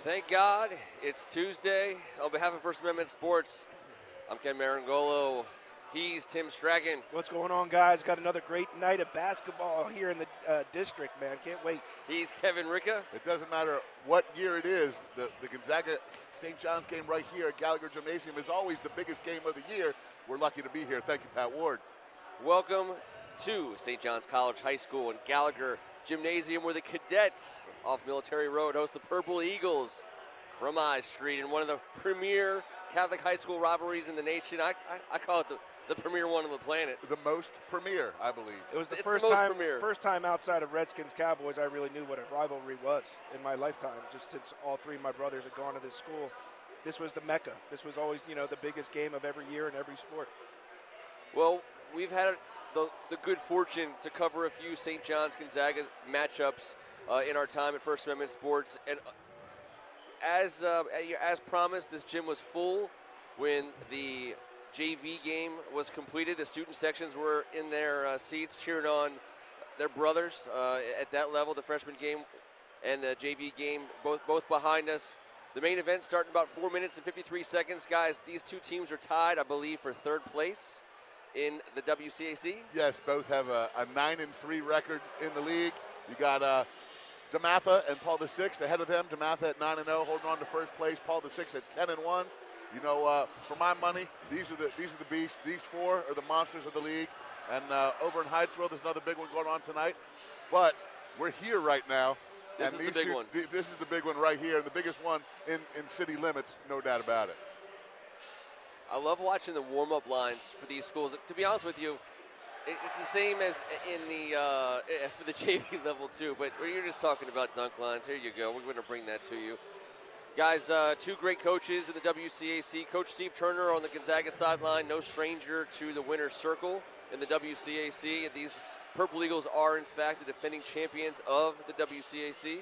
Thank God it's Tuesday. On behalf of First Amendment Sports, I'm Ken Marangolo. He's Tim Strachan. What's going on, guys? Got another great night of basketball here in the district, man. Can't wait. He's Kevin Ricca. It doesn't matter what year it is. The Gonzaga St. John's game right here at Gallagher Gymnasium is always the biggest game of the year. We're lucky to be here. Thank you, Pat Ward. Welcome to St. John's College High School and Gallagher Gymnasium, where the Cadets off Military Road host the Purple Eagles from I Street in one of the premier Catholic high school rivalries in the nation. I call it the premier one on the planet. The most premier, I believe. It was the premier. first time outside of Redskins Cowboys I really knew what a rivalry was in my lifetime, just since all three of my brothers had gone to this school. This was the Mecca. This was always, the biggest game of every year in every sport. Well, we've had the good fortune to cover a few St. John's Gonzaga matchups in our time at First Amendment Sports, and as promised, this gym was full when the JV game was completed. The student sections were in their seats cheering on their brothers at that level. The freshman game and the JV game both behind us. The main event starting about 4 minutes and 53 seconds. Guys, these two teams are tied, I believe, for third place in the WCAC. Yes, both have a 9-3 record in the league. You got DeMatha and Paul VI ahead of them. DeMatha at 9-0, holding on to first place. Paul VI at 10-1. For my money, these are the beasts. These four are the monsters of the league. And over in Hydesville, there's another big one going on tonight. But we're here right now. This is the big one. This is the big one right here, and the biggest one in city limits, no doubt about it. I love watching the warm-up lines for these schools. To be honest with you, it's the same as in the for the JV level too. But you're just talking about dunk lines. Here you go. We're going to bring that to you, guys. Two great coaches in the WCAC. Coach Steve Turner on the Gonzaga sideline, no stranger to the winner's circle in the WCAC. These Purple Eagles are, in fact, the defending champions of the WCAC.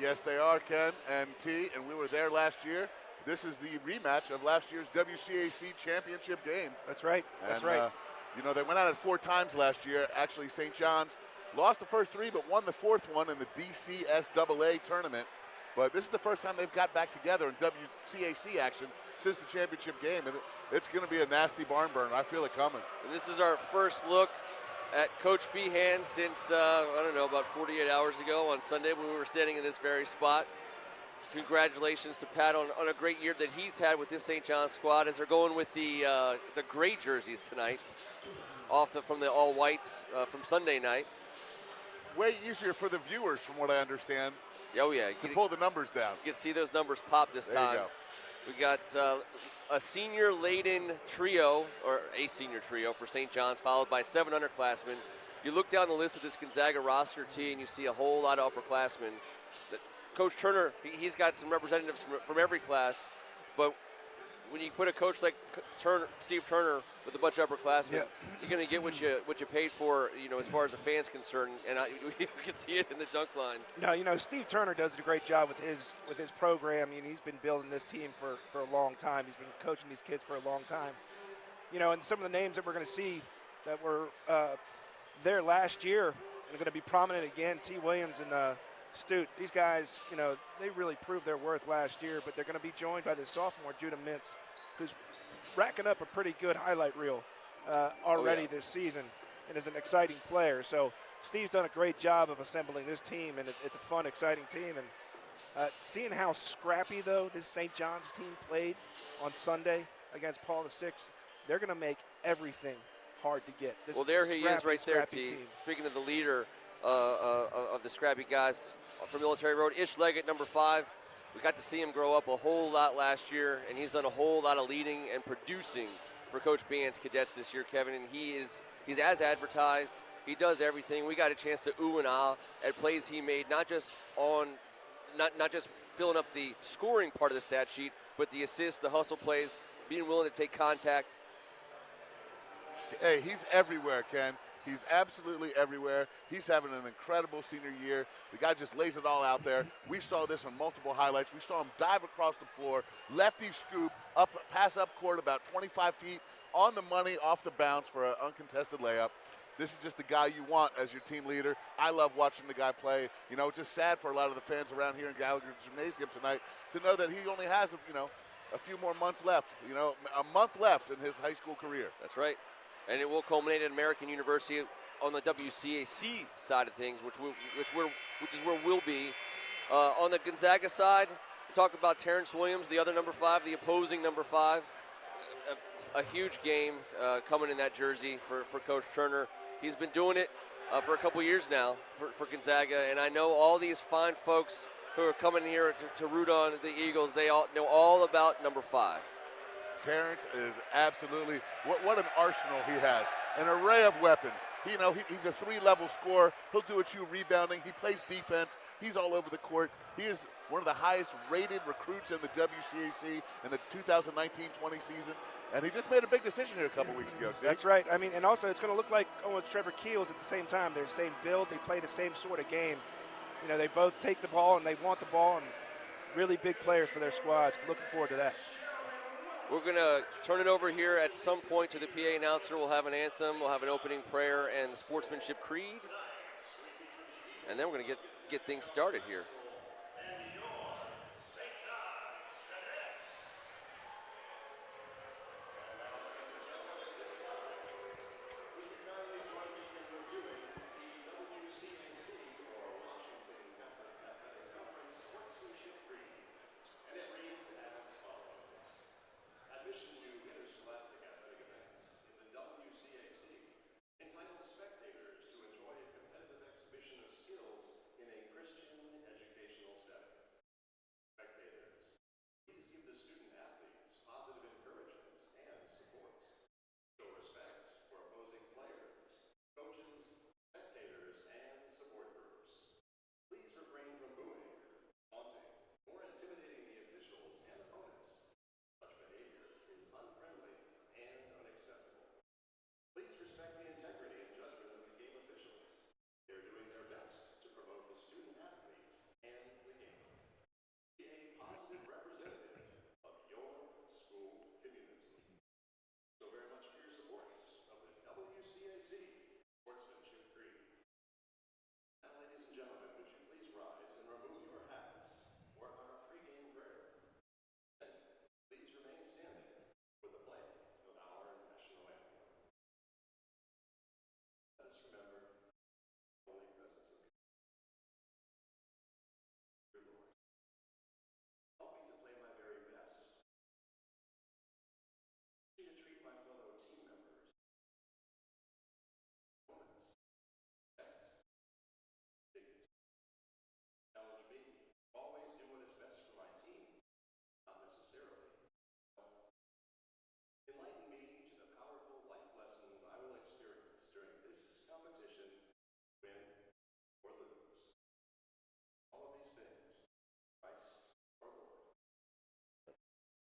Yes, they are, Ken and T. And we were there last year. This is the rematch of last year's WCAC championship game. That's right. That's right. They went at it 4 times last year. Actually, St. John's lost the first 3, but won the 4th one in the DCSAA tournament. But this is the first time they've got back together in WCAC action since the championship game. And it's going to be a nasty barn burner. I feel it coming. And this is our first look at Coach Behan since, about 48 hours ago on Sunday when we were standing in this very spot. Congratulations to Pat on a great year that he's had with this St. John's squad as they're going with the gray jerseys tonight from the all whites from Sunday night. Way easier for the viewers, from what I understand. Oh yeah, to pull the numbers down. You can see those numbers pop this time. There you go. We got a senior laden trio, or a senior trio for St. John's, followed by 7 underclassmen. You look down the list of this Gonzaga roster, T, and you see a whole lot of upperclassmen. Coach Turner, he's got some representatives from every class, but when you put a coach like Steve Turner with a bunch of upperclassmen, you're going to get what you paid for, as far as the fans concerned, and you can see it in the dunk line. No, Steve Turner does a great job with his program. He's been building this team for a long time. He's been coaching these kids for a long time. And some of the names that we're going to see that were there last year are going to be prominent again. T. Williams and Stute, these guys, they really proved their worth last year, but they're going to be joined by the sophomore, Judah Mintz, who's racking up a pretty good highlight reel already this season and is an exciting player. So Steve's done a great job of assembling this team, and it's a fun, exciting team. And seeing how scrappy, though, this St. John's team played on Sunday against Paul VI, they're going to make everything hard to get. Well, there he is right there, T. Speaking of the leader of the scrappy guys from Military Road, Ish Leggett, number 5. We got to see him grow up a whole lot last year, and he's done a whole lot of leading and producing for Coach Behan's Cadets this year, Kevin. And he's as advertised. He does everything. We got a chance to ooh and ah at plays he made, not just filling up the scoring part of the stat sheet, but the assists, the hustle plays, being willing to take contact. Hey, he's everywhere, Ken. He's absolutely everywhere. He's having an incredible senior year. The guy just lays it all out there. We saw this on multiple highlights. We saw him dive across the floor, lefty scoop, pass up court about 25 feet, on the money, off the bounce for an uncontested layup. this is just the guy you want as your team leader. I love watching the guy play. You know, just sad for a lot of the fans around here in Gallagher Gymnasium tonight to know that he only has, you know, a few more months left, you know, a month left in his high school career. That's right. And it will culminate at American University on the WCAC side of things, which is where we'll be. On the Gonzaga side, we talk about Terrence Williams, the other number 5, the opposing number 5. A huge game coming in that jersey for Coach Turner. He's been doing it for a couple years now for Gonzaga, and I know all these fine folks who are coming here to root on the Eagles, they all know all about number 5. Terrence is absolutely, what an arsenal he has. An array of weapons. He's a 3-level scorer. He'll do it to you rebounding. He plays defense. He's all over the court. He is one of the highest rated recruits in the WCAC in the 2019-20 season. And he just made a big decision here a couple weeks ago, Jake. That's right. I mean, and also it's going to look like almost Trevor Keels at the same time. They're the same build. They play the same sort of game. You know, they both take the ball and they want the ball, and really big players for their squads. Looking forward to that. We're going to turn it over here at some point to the PA announcer. We'll have an anthem, we'll have an opening prayer, and the sportsmanship creed. And then we're going to get things started here. Entitled spectators to enjoy a competitive exhibition of skills in a Christian educational setting. Spectators, please give the student athletes positive encouragement and support. Show respect for opposing players, coaches, spectators, and support groups. Please refrain from booing, taunting, or intimidating the officials and opponents. Such behavior is unfriendly and unacceptable. Please respect the integrity and judgment of the game officials. They're doing their best to promote the student athletes and the game. Be a positive representative of your school community. So very much for your support of the WCAC Sportsmanship Creed. Now, ladies and gentlemen, would you please rise and remove your hats for our pregame prayer? And please remain standing for the playing of our national anthem. Let us remember the holy presence of God. Dear Lord, help me to play my very best. Help me to treat my fellow team members, opponents, respect, dignity. Challenge me to always do what is best for my team, not necessarily myself. Enlighten me to the powerful life lessons I will experience during this competition, win or lose. All of these things, Christ our Lord.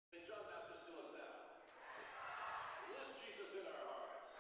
St. John Baptist de La Salle. Let Jesus in our hearts.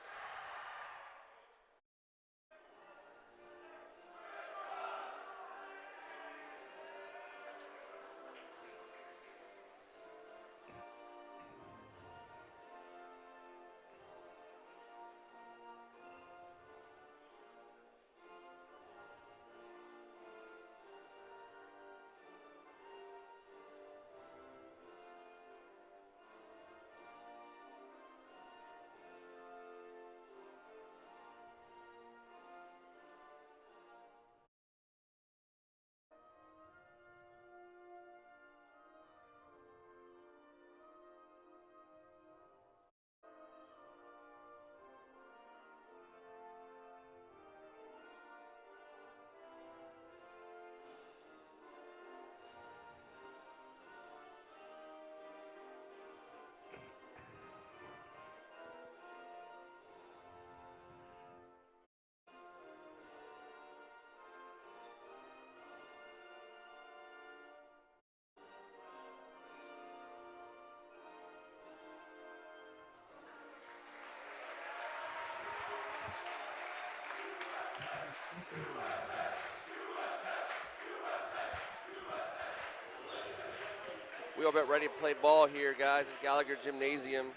We all about ready to play ball here, guys, at Gallagher Gymnasium.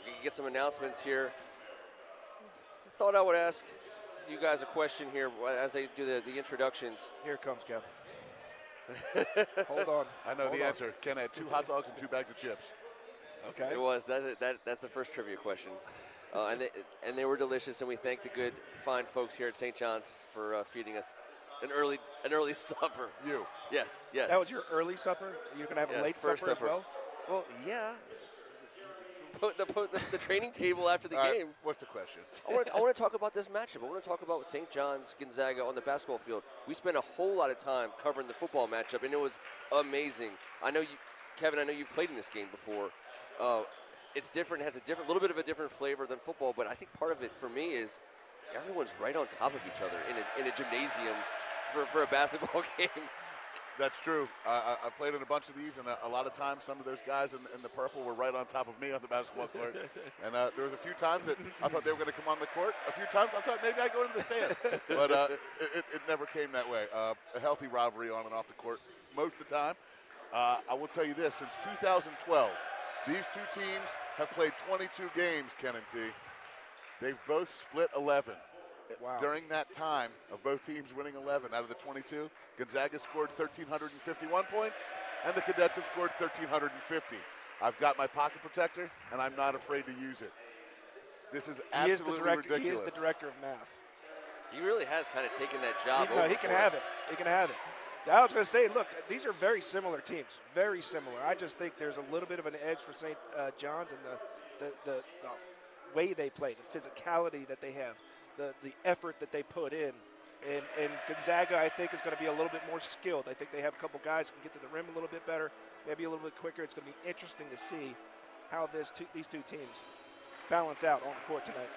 We can get some announcements here. thought I would ask you guys a question here as they do the introductions. Here it comes, Kevin. Hold on. I know Hold the on. answer. Ken had 2 hot dogs and 2 bags of chips. Okay. It was. That's the first trivia question. And they were delicious, and we thank the good, fine folks here at St. John's for feeding us an early supper. You. Yes, yes. That was your early supper? You're going to have Yes, a late first supper as well? Well, yeah. Put the training table after the All right, game. what's the question? I want to talk about this matchup. I want to talk about St. John's Gonzaga on the basketball field. We spent a whole lot of time covering the football matchup, and it was amazing. I know you, Kevin. I know you've played in this game before. It's different. It has a little bit of a different flavor than football. But I think part of it for me is everyone's right on top of each other in a gymnasium for a basketball game. That's true. I played in a bunch of these, and a lot of times some of those guys in the purple were right on top of me on the basketball court. And there was a few times that I thought they were going to come on the court. A few times I thought maybe I'd go into the stands. But it never came that way. A healthy rivalry on and off the court most of the time. I will tell you this, since 2012, these two teams have played 22 games, Ken and T. They've both split 11. Wow. During that time of both teams winning 11 out of the 22, Gonzaga scored 1,351 points, and the Cadets have scored 1,350. I've got my pocket protector, and I'm not afraid to use it. This is absolutely ridiculous. He is the director of math. He really has kind of taken that job No, he can have it. He can have it. Now, I was going to say, look, these are very similar teams, very similar. I just think there's a little bit of an edge for St. John's and the way they play, the physicality that they have, the effort that they put in. And Gonzaga, I think, is going to be a little bit more skilled. I think they have a couple guys who can get to the rim a little bit better, maybe a little bit quicker. It's going to be interesting to see how these two teams balance out on the court tonight.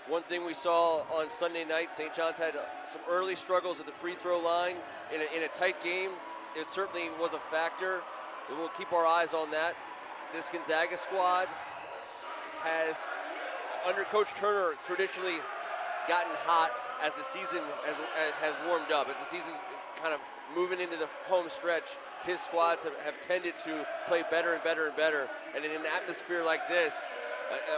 One thing we saw on Sunday night, St. John's had some early struggles at the free throw line in a tight game. It certainly was a factor. We'll keep our eyes on that. This Gonzaga squad has, under Coach Turner, traditionally gotten hot as the season has warmed up. As the season's kind of moving into the home stretch, his squads have tended to play better and better and better. And in an atmosphere like this,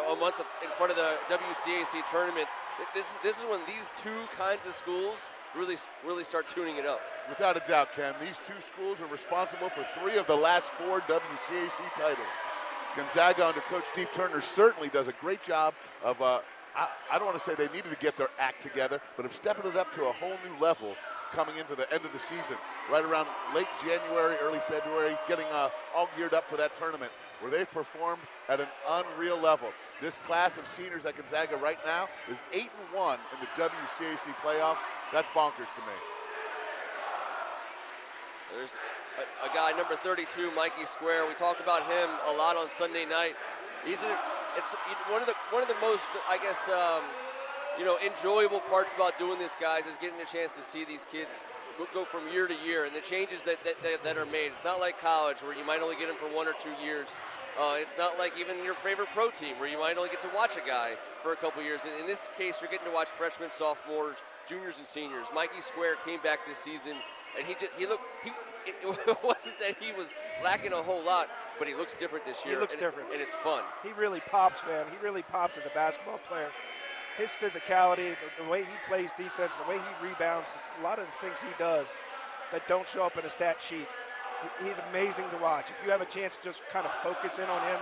a month in front of the WCAC tournament, this is when these two kinds of schools really start tuning it up. Without a doubt, Ken, these two schools are responsible for 3 of the last 4 WCAC titles. Gonzaga under Coach Steve Turner certainly does a great job of, I don't want to say they needed to get their act together, but of stepping it up to a whole new level coming into the end of the season, right around late January, early February, getting all geared up for that tournament, where they've performed at an unreal level. This class of seniors at Gonzaga right now is 8-1 in the WCAC playoffs. That's bonkers to me. There's a guy, number 32, Mikey Square. We talked about him a lot on Sunday night. It's one of the most, I guess, enjoyable parts about doing this, guys, is getting a chance to see these kids go from year to year and the changes that are made. It's not like college where you might only get them for 1 or 2 years. It's not like even your favorite pro team where you might only get to watch a guy for a couple years. In this case, you're getting to watch freshmen, sophomores, juniors, and seniors. Mikey Square came back this season, and it wasn't that he was lacking a whole lot, but he looks different this year. He looks different. And it's fun. He really pops, man. He really pops as a basketball player. His physicality, the way he plays defense, the way he rebounds, a lot of the things he does that don't show up in a stat sheet. He's amazing to watch. If you have a chance to just kind of focus in on him,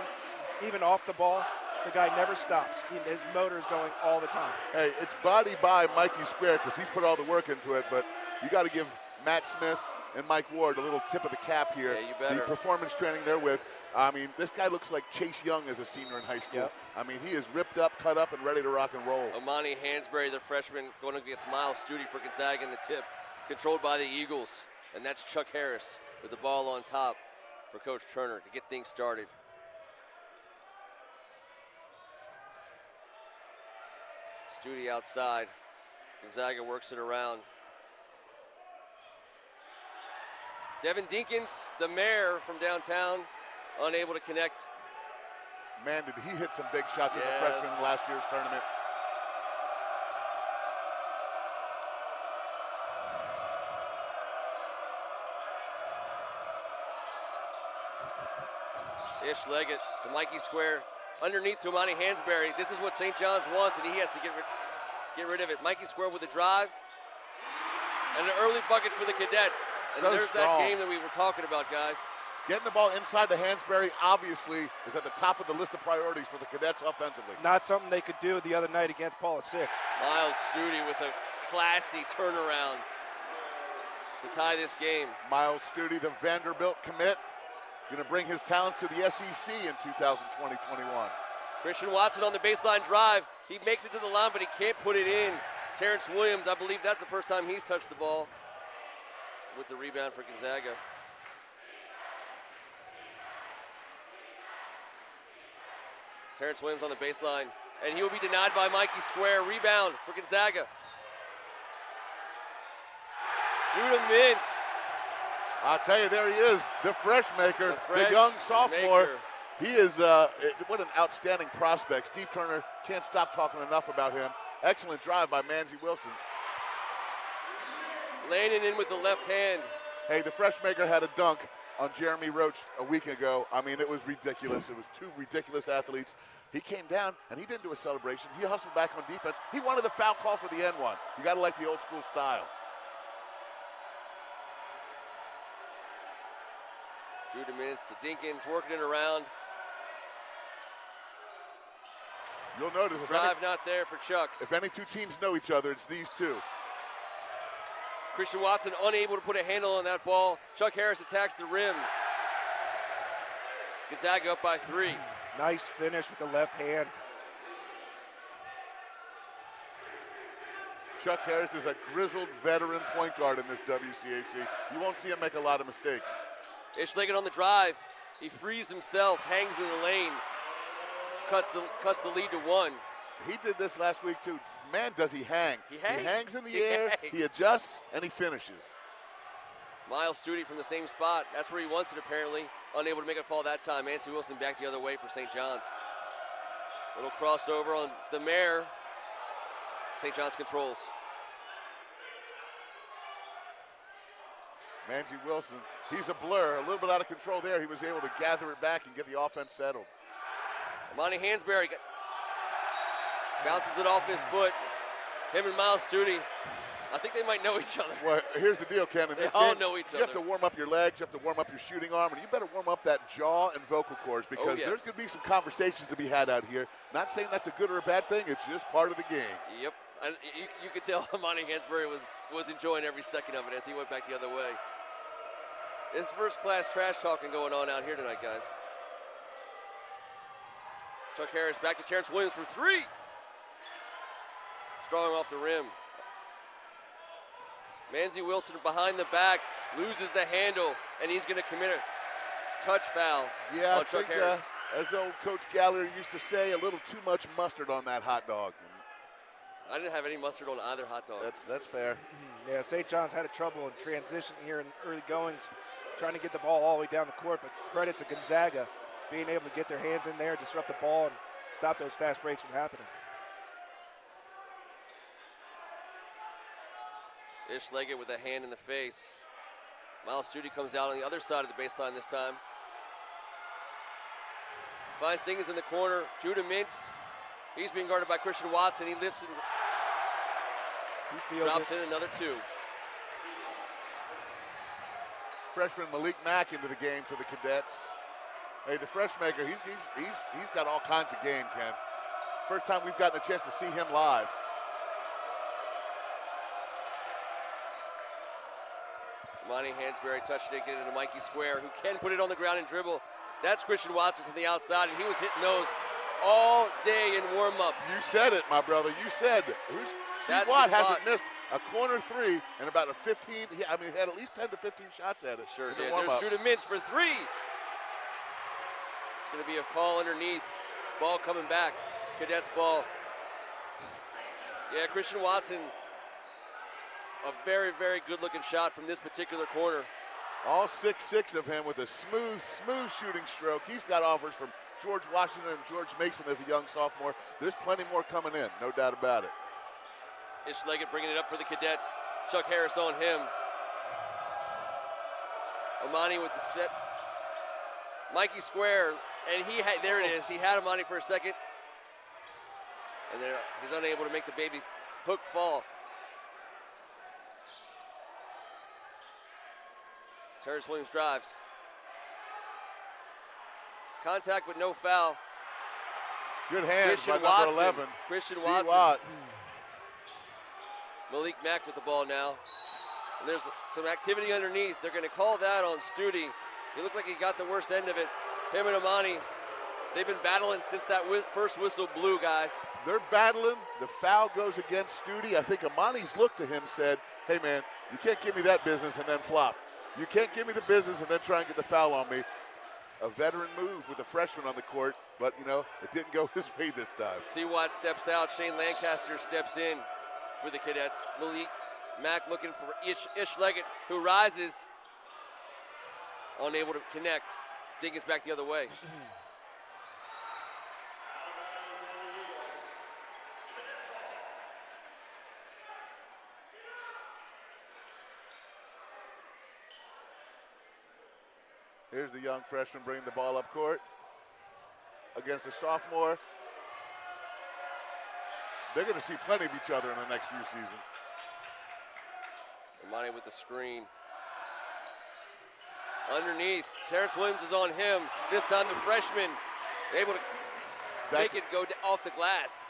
even off the ball, the guy never stops. His motor is going all the time. Hey, it's body by Mikey Square because he's put all the work into it, but you got to give Matt Smith and Mike Ward a little tip of the cap here. Yeah, you better. The performance training they're with. I mean, this guy looks like Chase Young as a senior in high school. Yep. I mean, he is ripped up, cut up, and ready to rock and roll. Amani Hansberry, the freshman, going against Miles Studi for Gonzaga in the tip, controlled by the Eagles. And that's Chuck Harris with the ball on top for Coach Turner to get things started. Studi outside. Gonzaga works it around. Devin Dinkins, the mayor from downtown, unable to connect. Man, did he hit some big shots as a Yes. freshman in last year's tournament. Ish Leggett to Mikey Square. Underneath to Amani Hansberry. This is what St. John's wants, and he has to get rid. get rid of it. Mikey Square with the drive. And an early bucket for the Cadets. And So there's strong. that game that we were talking about, guys. Getting the ball inside to Hansberry, obviously, is at the top of the list of priorities for the Cadets offensively. Not something they could do the other night against Paula 6. Miles Studi with a classy turnaround to tie this game. Miles Studi, the Vanderbilt commit, going to bring his talents to the SEC in 2020-21. Christian Watson on the baseline drive. He makes it to the line, but he can't put it in. Terrence Williams, I believe that's the first time he's touched the ball with the rebound for Gonzaga. Terrence Williams on the baseline, and he will be denied by Mikey Square. Rebound for Gonzaga. Judah Mintz. I'll tell you, there he is, the fresh maker, the young sophomore. maker. He is, what an outstanding prospect. Steve Turner can't stop talking enough about him. Excellent drive by Manzi Wilson. Landing in with the left hand. Hey, the fresh maker had a dunk on Jeremy Roach a week ago. I mean, it was ridiculous. It was two ridiculous athletes. He came down, and he didn't do a celebration. He hustled back on defense. He wanted the foul call for the N1. You got to like the old school style. Judah Mintz to Dinkins, working it around. You'll notice Drive not there for Chuck. if any two teams know each other, it's these two. Christian Watson unable to put a handle on that ball. Chuck Harris attacks the rim. Gonzaga up by 3. Nice finish with the left hand. Chuck Harris is a grizzled veteran point guard in this WCAC. You won't see him make a lot of mistakes. Ishlegan on the drive. He frees himself, hangs in the lane, cuts the lead to 1. He did this last week too. Man, does he hang. He hangs. In the He air, hangs. he adjusts, and he finishes. Miles Studi from the same spot. That's where he wants it apparently. Unable to make it fall that time. Nancy Wilson back the other way for St. John's. Little crossover on the mare. St. John's controls. Manzi Wilson, he's a blur, a little bit out of control there. He was able to gather it back and get the offense settled. Monty Hansberry bounces it off his foot. Him and Miles Studi, I think they might know each other. Well, here's the deal, Ken. In this They all game, know each you have other. to warm up your legs, you have to warm up your shooting arm, and you better warm up that jaw and vocal cords because yes. there's going to be some conversations to be had out here. Not saying that's a good or a bad thing. It's just part of the game. Yep. And you could tell Monty Hansberry was enjoying every second of it as he went back the other way. It's first-class trash talking going on out here tonight, guys. Chuck Harris back to Terrence Williams for 3. Strong off the rim. Manzi Wilson behind the back, loses the handle, and he's going to commit a touch foul Yeah, on I Chuck think, Harris. as old Coach Gallagher used to say, a little too much mustard on that hot dog. I didn't have any mustard on either hot dog. That's fair. Yeah, St. John's had a trouble in transition here in early goings, trying to get the ball all the way down the court, but credit to Gonzaga being able to get their hands in there, disrupt the ball, and stop those fast breaks from happening. Ishleggett with a hand in the face. Miles Studi comes out on the other side of the baseline this time. Finds Dinkins in the corner. Judah Mintz. He's being guarded by Christian Watson. He lifts and He feels drops it. in another 2. Freshman Malik Mack into the game for the Cadets. Hey, the fresh maker, he's got all kinds of game, Ken. First time we've gotten a chance to see him live. Monty Hansberry touched it, get it into Mikey Square, who can put it on the ground and dribble. That's Christian Watson from the outside, and he was hitting those all day in warm-ups. You said it, my brother. You said it. That's Watt the spot. hasn't missed a corner 3 in about a 15. He had at least 10 to 15 shots at it. Sure in the did. warm-up. There's Judah Mintz for 3. It's going to be a call underneath. Ball coming back. Cadets ball. Yeah, Christian Watson, a very, very good-looking shot from this particular corner. All 6'6" of him with a smooth shooting stroke. He's got offers from George Washington and George Mason as a young sophomore. There's plenty more coming in, no doubt about it. Ishleggett bringing it up for the Cadets. Chuck Harris on him. Amani with the set. Mikey Square, and there it is. He had Amani for a second. And there, he's unable to make the baby hook fall. Terrence Williams drives. Contact but no foul. Good hands Christian by number 11. Christian C. Watson. Watt. Malik Mack with the ball now. And there's some activity underneath. They're going to call that on Studi. He looked like he got the worst end of it. Him and Amani, they've been battling since that first whistle blew, guys. They're battling. The foul goes against Studi. I think Amani's looked to him, said, hey, man, you can't give me that business and then flop. You can't give me the business and then try and get the foul on me. A veteran move with a freshman on the court, but, you know, it didn't go his way this time. C. Watt steps out. Shane Lancaster steps in for the Cadets. Malik Mack looking for Ish Leggett, who rises. Unable to connect. Dinkins back the other way. Here's the young freshman bringing the ball up court against a sophomore. They're going to see plenty of each other in the next few seasons. Amani with the screen. Underneath, Terrence Williams is on him. This time the freshman able to make it go off the glass.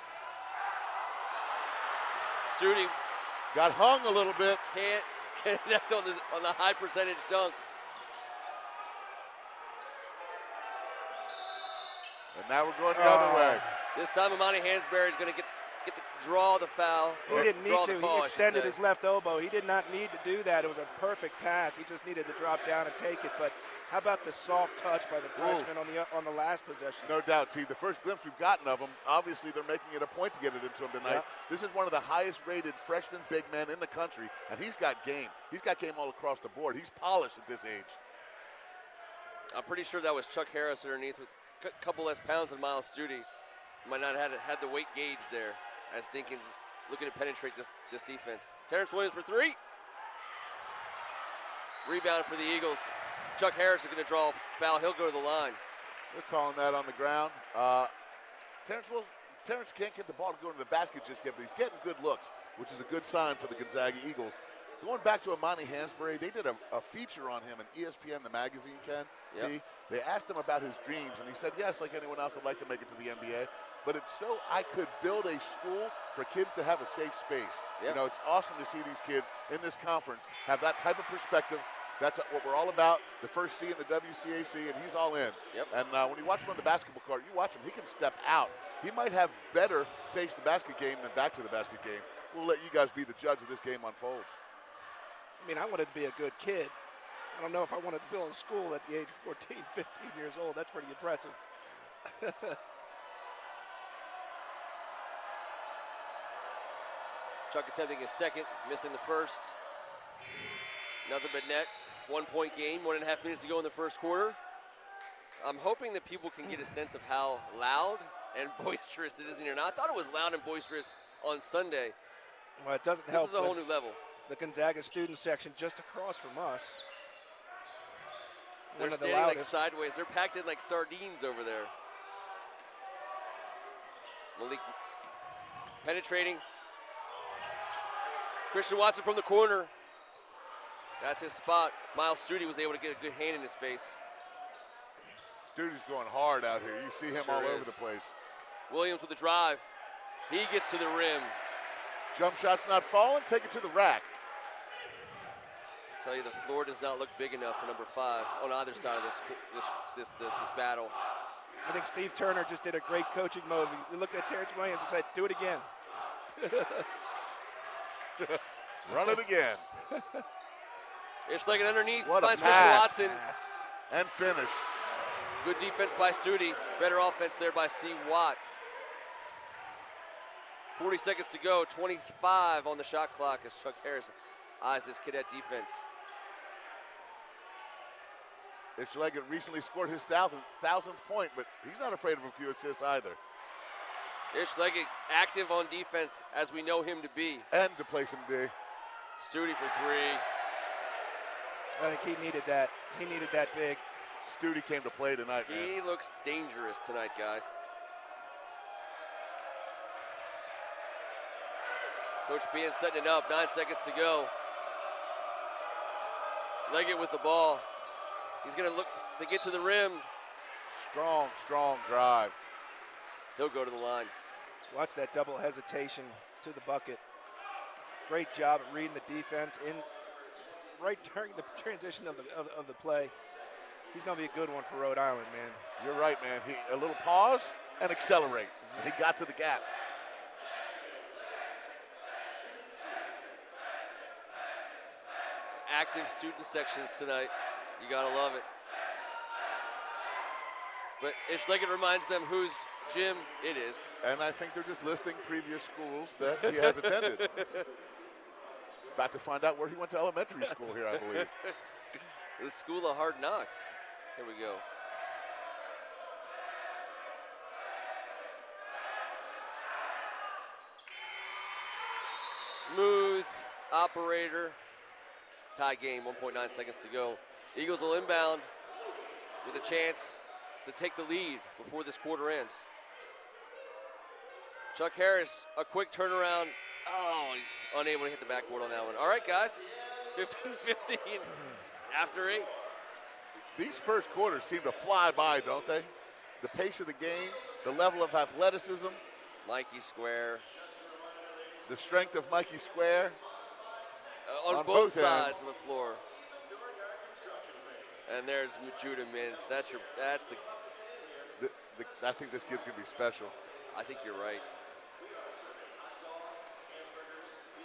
Studi got hung a little bit. Can't connect on the high percentage dunk. And now we're going the other way. This time Amani Hansberry is going to get draw the foul. He didn't need to. Call, he extended his left elbow. He did not need to do that. It was a perfect pass. He just needed to drop down and take it. But how about the soft touch by the freshman on the last possession? No doubt, T. The first glimpse we've gotten of him, obviously they're making it a point to get it into him tonight. Yep. This is one of the highest rated freshman big men in the country, and he's got game. He's got game all across the board. He's polished at this age. I'm pretty sure that was Chuck Harris underneath with a couple less pounds than Miles Studi. Might not have had the weight gauge there as Dinkins looking to penetrate this defense. Terrence Williams for three. Rebound for the Eagles. Chuck Harris is going to draw a foul. He'll go to the line. They're calling that on the ground. Terrence can't get the ball to go into the basket just yet, but he's getting good looks, which is a good sign for the Gonzaga Eagles. Going back to Amani Hansberry, they did a feature on him in ESPN, the magazine, Ken. Yep. T. They asked him about his dreams, and he said, yes, like anyone else, I'd like to make it to the NBA. But it's so I could build a school for kids to have a safe space. Yep. You know, it's awesome to see these kids in this conference have that type of perspective. That's what we're all about, the first C in the WCAC, and he's all in. Yep. And when you watch him on the basketball court, you watch him, he can step out. He might have better face the basket game than back to the basket game. We'll let you guys be the judge of this game unfolds. I mean, I wanted to be a good kid. I don't know if I wanted to build a school at the age of 14, 15 years old. That's pretty impressive. Chuck attempting his second, missing the first. Nothing but net. 1 point game, 1.5 minutes to go in the first quarter. I'm hoping that people can get a sense of how loud and boisterous it is in here. Now, I thought it was loud and boisterous on Sunday. Well, it doesn't help. This is a whole new level. The Gonzaga student section just across from us. They're standing like sideways. They're packed in like sardines over there. Malik penetrating. Christian Watson from the corner. That's his spot. Miles Studi was able to get a good hand in his face. Studi's going hard out here. You see him Sure all over is. the place. Williams with the drive. He gets to the rim. Jump shot's not falling. Take it to the rack. I tell you, the floor does not look big enough for number 5 on either side of this battle. I think Steve Turner just did a great coaching move. He looked at Terrence Williams and said, do it again. Run it again. It's like an underneath. What a Finds Christian pass. Watson. And finish. Good defense by Studi. Better offense there by C. Watt. 40 seconds to go. 25 on the shot clock as Chuck Harris eyes his cadet defense. Leggett recently scored his 1,000th point, but he's not afraid of a few assists either. Leggett active on defense as we know him to be. And to play some D. Studi for 3. I think he needed that. He needed that big. Studi came to play tonight, man. He looks dangerous tonight, guys. Coach Bean setting it up, 9 seconds to go. Leggett with the ball. He's going to look to get to the rim. Strong, strong drive. He'll go to the line. Watch that double hesitation to the bucket. Great job at reading the defense right during the transition of the play. He's going to be a good one for Rhode Island, man. You're right, man. A little pause and accelerate. And he got to the gap. Active student sections tonight. You got to love it. But Ish Leggett reminds them whose gym it is. And I think they're just listing previous schools that he has attended. About to find out where he went to elementary school here, I believe. The School of Hard Knocks. Here we go. Smooth operator. Tie game, 1.9 seconds to go. Eagles will inbound with a chance to take the lead before this quarter ends. Chuck Harris, a quick turnaround. Oh, unable to hit the backboard on that one. All right, guys, 15-15 after 8. These first quarters seem to fly by, don't they? The pace of the game, the level of athleticism. Mikey Square. The strength of Mikey Square. On both sides of the floor. And there's Judah Mintz. I think this kid's going to be special. I think you're right.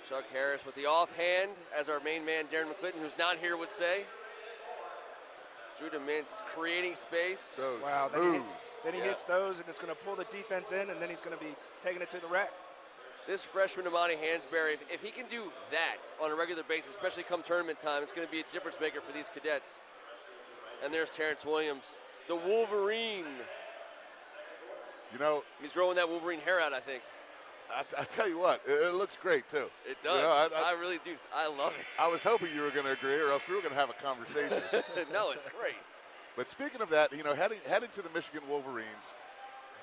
Chuck Harris with the offhand, as our main man, Darren McClinton, who's not here, would say. Judah Mintz creating space. So wow, smooth. Then he hits those, and it's going to pull the defense in, and then he's going to be taking it to the rack. This freshman, Amani Hansberry, if he can do that on a regular basis, especially come tournament time, it's going to be a difference maker for these cadets. And there's Terrence Williams, the Wolverine. You know, he's growing that Wolverine hair out, I think. I tell you what, it looks great, too. It does. You know, I really do. I love it. I was hoping you were going to agree, or else we were going to have a conversation. No, it's great. But speaking of that, you know, heading to the Michigan Wolverines,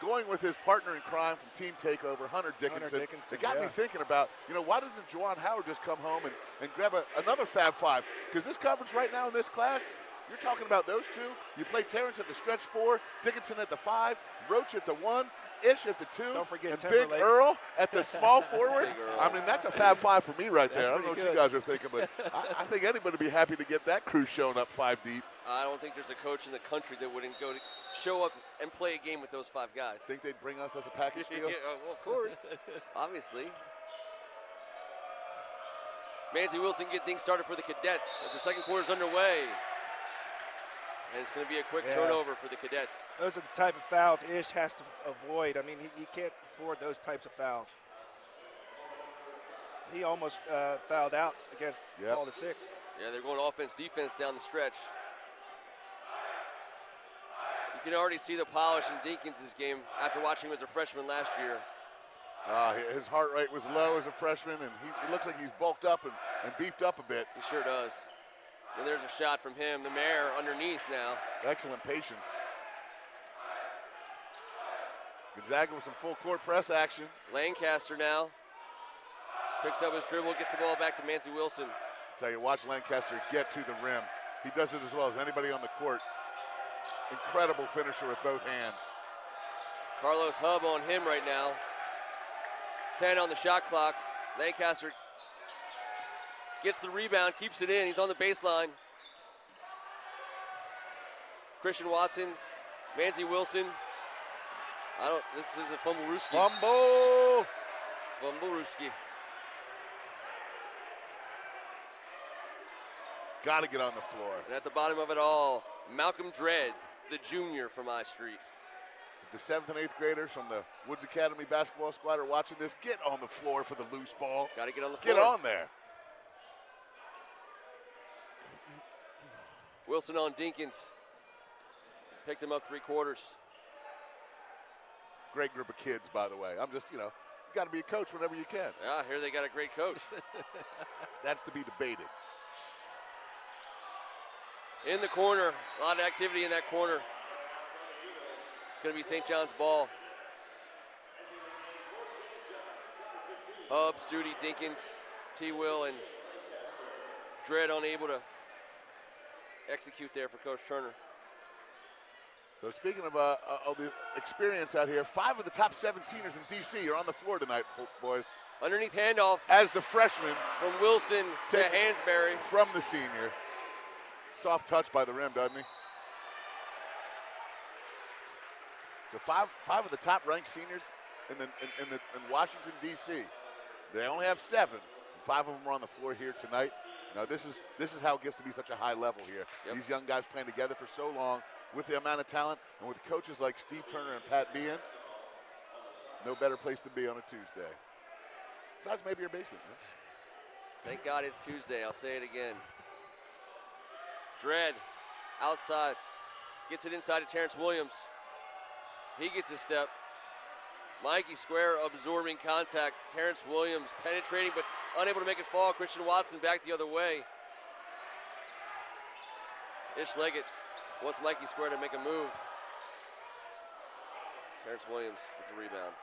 going with his partner in crime from Team Takeover, Hunter Dickinson, it got me thinking about, you know, why doesn't Juwan Howard just come home and grab another Fab Five? Because this conference right now in this class, you're talking about those two. You play Terrence at the stretch 4, Dickinson at the 5, Roach at the 1, Ish at the 2, don't forget and Timberlake. Big Earl at the small forward. I mean, that's a Fab Five for me right there. I don't know what you guys are thinking, but I think anybody would be happy to get that crew showing up 5 deep. I don't think there's a coach in the country that wouldn't go to show up and play a game with those 5 guys. Think they'd bring us as a package deal? Well, of course, obviously. Manzi Wilson get things started for the Cadets as the second quarter's underway. And it's going to be a quick turnover for the Cadets. Those are the type of fouls Ish has to avoid. I mean, he can't afford those types of fouls. He almost fouled out against Paul VI. Yeah, they're going offense, defense down the stretch. You can already see the polish in Dinkins' game after watching him as a freshman last year. His heart rate was low as a freshman, and he looks like he's bulked up and beefed up a bit. He sure does. And there's a shot from him, the mayor underneath now. Excellent patience. Gonzaga with some full court press action. Lancaster now picks up his dribble, gets the ball back to Manzi Wilson. Tell you, watch Lancaster get to the rim. He does it as well as anybody on the court. Incredible finisher with both hands. Carlos Hub on him right now. 10 on the shot clock. Lancaster gets the rebound, keeps it in. He's on the baseline. Christian Watson, Manzi Wilson. This is a fumble-rooski. Fumble-rooski. Got to get on the floor. And at the bottom of it all, Malcolm Dredd, the junior from I Street. The 7th and 8th graders from the Woods Academy basketball squad are watching this. Get on the floor for the loose ball. Got to get on the floor. Get on there. Wilson on Dinkins. Picked him up 3 quarters. Great group of kids, by the way. I'm just, you got to be a coach whenever you can. Yeah, here they got a great coach. That's to be debated. In the corner, a lot of activity in that corner. It's going to be St. John's ball. Hub, Studi, Dinkins, T. Will, and Dredd unable to execute there for Coach Turner. So speaking of the experience out here, 5 of the top 7 seniors in D.C. are on the floor tonight, boys. Underneath handoff As the freshman from Wilson to takes it Hansberry. from the senior. Soft touch by the rim, doesn't he? So five of the top-ranked seniors in Washington, D.C. They only have 7. 5 of them are on the floor here tonight. Now this is how it gets to be such a high level here. Yep. These young guys playing together for so long with the amount of talent and with coaches like Steve Turner and Pat Behan. No better place to be on a Tuesday. Besides maybe your basement. Huh? Thank God it's Tuesday. I'll say it again. Dredd outside. Gets it inside to Terrence Williams. He gets a step. Mikey Square absorbing contact. Terrence Williams penetrating but unable to make it fall. Christian Watson back the other way. Ish Leggett wants Mikey Square to make a move. Terrence Williams with the rebound.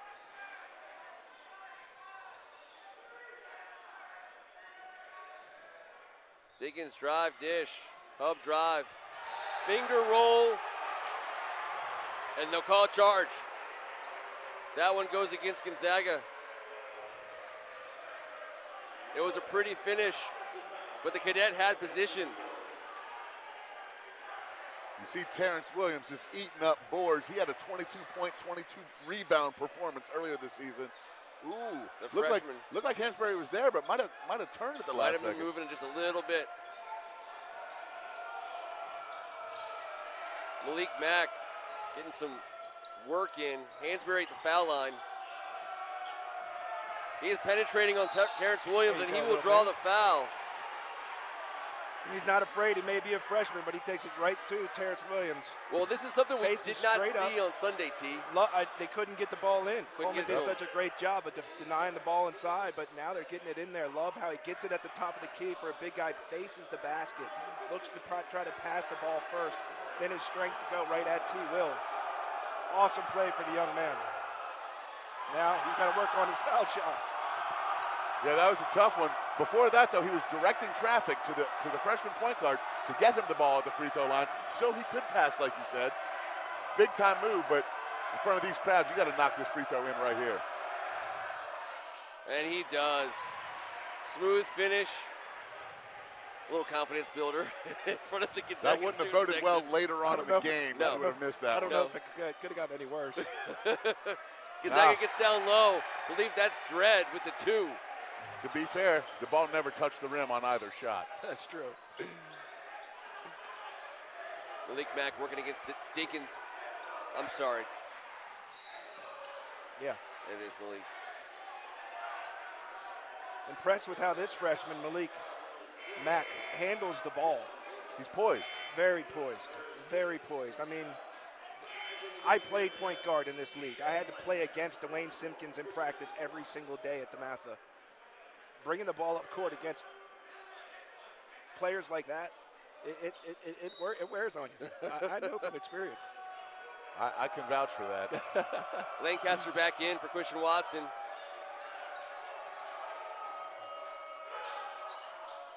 Diggins drive, dish, Hub drive, finger roll, and they'll call a charge. That one goes against Gonzaga. It was a pretty finish, but the Cadet had position. You see Terrence Williams just eating up boards. He had a 22-point, 22-rebound performance earlier this season. Ooh, The looked freshman. like Hansberry was there, but might have turned at the Might last have been second. moving just a little bit. Malik Mack getting some work in. Hansberry at the foul line. He is penetrating on Terrence Williams, and he will draw the foul. He's not afraid. He may be a freshman, but he takes it right to Terrence Williams. Well, this is something we Faces did not straight see up. on Sunday, T. They couldn't get the ball in. Couldn't Coleman get did it. such a great job of denying the ball inside, but now they're getting it in there. Love how he gets it at the top of the key for a big guy, faces the basket, looks to try to pass the ball first, then his strength to go right at T. Will. Awesome play for the young man. Now he's got to work on his foul shots. Yeah, that was a tough one. Before that, though, he was directing traffic to the freshman point guard to get him the ball at the free throw line so he could pass, like you said. Big time move, but in front of these crowds, you got to knock this free throw in right here. And he does. Smooth finish. A little confidence builder in front of the Gonzaga That wouldn't have student boded section. well later on in the game. No. You would have missed that I don't one. know if it could have gotten any worse. Gonzaga gets down low. Believe that's Dredd with the 2. To be fair, the ball never touched the rim on either shot. That's true. Malik Mack working against Dinkins. I'm sorry. Yeah. It is Malik. Impressed with how this freshman, Malik Mack, handles the ball. He's poised. Very poised. Very poised. I mean, I played point guard in this league. I had to play against Dwayne Simpkins in practice every single day at DeMatha. Bringing the ball up court against players like that, it wears on you. I know from experience. I can vouch for that. Lancaster back in for Christian Watson.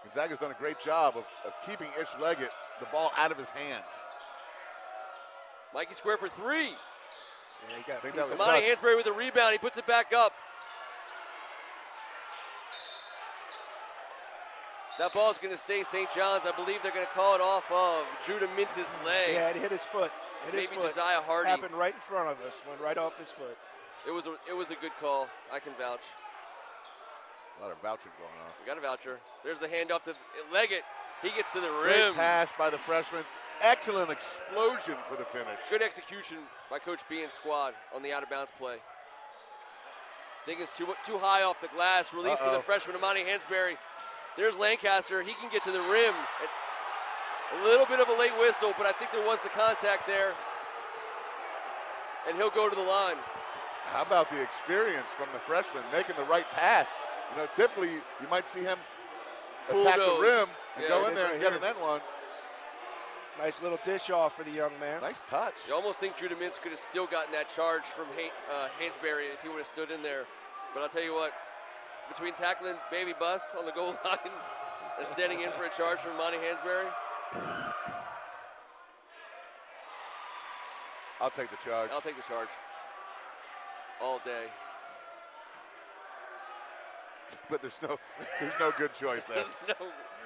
Gonzaga's done a great job of keeping Ish Leggett the ball out of his hands. Mikey Square for 3. Yeah, you got I think that was Amani touch. Hansberry with a rebound. He puts it back up. That ball is going to stay St. John's. I believe they're going to call it off of Judah Mintz's leg. Yeah, it hit his foot. Maybe Josiah Hardy. Happened right in front of us. Went right off his foot. It was a good call. I can vouch. A lot of vouching going on. We got a voucher. There's the handoff to Leggett. He gets to the Great rim. pass by the freshman. Excellent explosion for the finish. Good execution by Coach B and squad on the out-of-bounds play. Diggins too high off the glass. Release to the freshman, Amani Hansberry. There's Lancaster. He can get to the rim. A little bit of a late whistle, but I think there was the contact there. And he'll go to the line. How about the experience from the freshman making the right pass? You know, typically you might see him attack the Bulldoze. rim and Yeah, go it in is there right and get here. an end one. Nice little dish off for the young man. Nice touch. You almost think Judah Mintz could have still gotten that charge from Hansberry if he would have stood in there. But I'll tell you what, between tackling Baby Bus on the goal line and standing in for a charge from Monty Hansberry? I'll take the charge. I'll take the charge. All day. But there's no good choice there.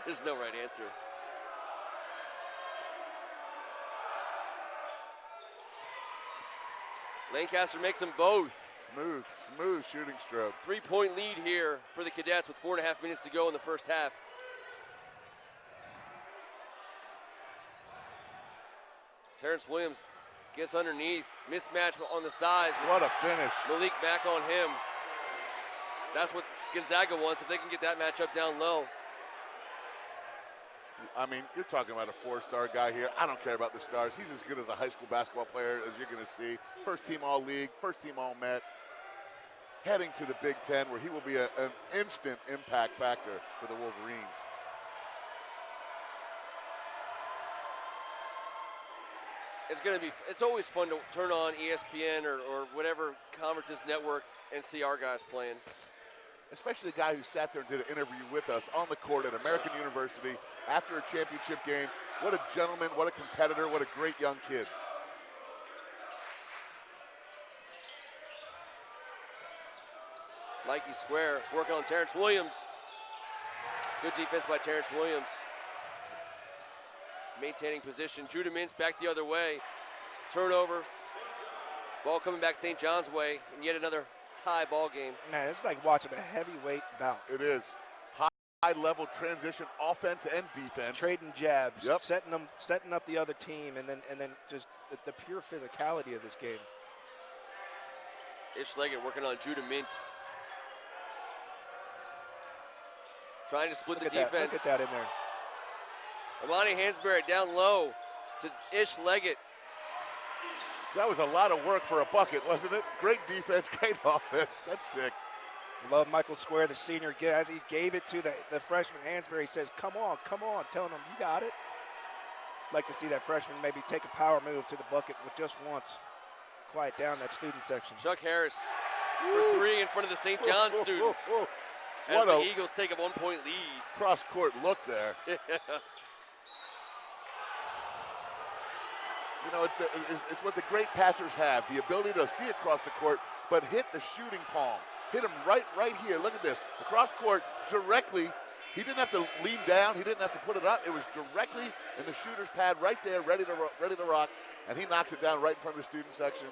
There's no right answer. Lancaster makes them both. Smooth shooting stroke. 3-point lead here for the Cadets with 4.5 minutes to go in the first half. Terrence Williams gets underneath. Mismatch on the sides. What a finish. Malik Mack on him. That's what Gonzaga wants, if they can get that matchup down low. I mean, you're talking about a 4-star guy here. I don't care about the stars. He's as good as a high school basketball player as you're going to see. First team All-League, first team All-Met. Heading to the Big Ten, where he will be an instant impact factor for the Wolverines. It's always fun to turn on ESPN or whatever conference's network and see our guys playing. Especially the guy who sat there and did an interview with us on the court at American University after a championship game. What a gentleman, what a competitor, what a great young kid. Mikey Square working on Terrence Williams. Good defense by Terrence Williams. Maintaining position. Judah Mintz back the other way. Turnover. Ball coming back St. John's way, and yet another tie ball game. Man, it's like watching a heavyweight bout. It is. High-level transition offense and defense. Trading jabs, yep. setting up the other team, and then just the pure physicality of this game. Ish Leggett working on Judah Mintz. Trying to split the defense. Look at that in there. Amani Hansberry down low to Ish Leggett. That was a lot of work for a bucket, wasn't it? Great defense, great offense. That's sick. Love Michael Square, the senior. As he gave it to the freshman Hansberry, he says, come on, telling him, you got it. Like to see that freshman maybe take a power move to the bucket with just once. Quiet down that student section. Chuck Harris for three in front of the St. John's students. As the Eagles take a 1-point lead. Cross-court look there. You know, it's what the great passers have, the ability to see across the court, but hit the shooting palm. Hit him right here. Look at this. Across court, directly. He didn't have to lean down. He didn't have to put it up. It was directly in the shooter's pad right there, ready to rock, and he knocks it down right in front of the student section.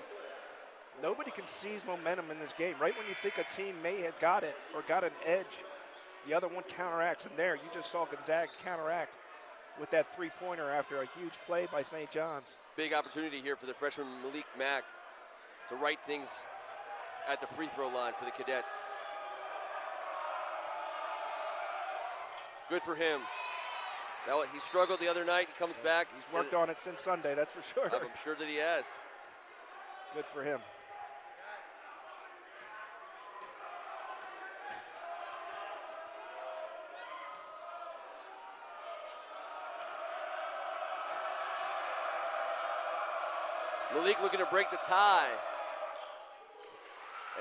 Nobody can seize momentum in this game. Right when you think a team may have got it or got an edge, the other one counteracts. And there, you just saw Gonzaga counteract with that three-pointer after a huge play by St. John's. Big opportunity here for the freshman Malik Mack to right things at the free throw line for the Cadets. Good for him. He struggled the other night. He comes back. He's worked on it since Sunday, that's for sure. I'm sure that he has. Good for him. Malik looking to break the tie.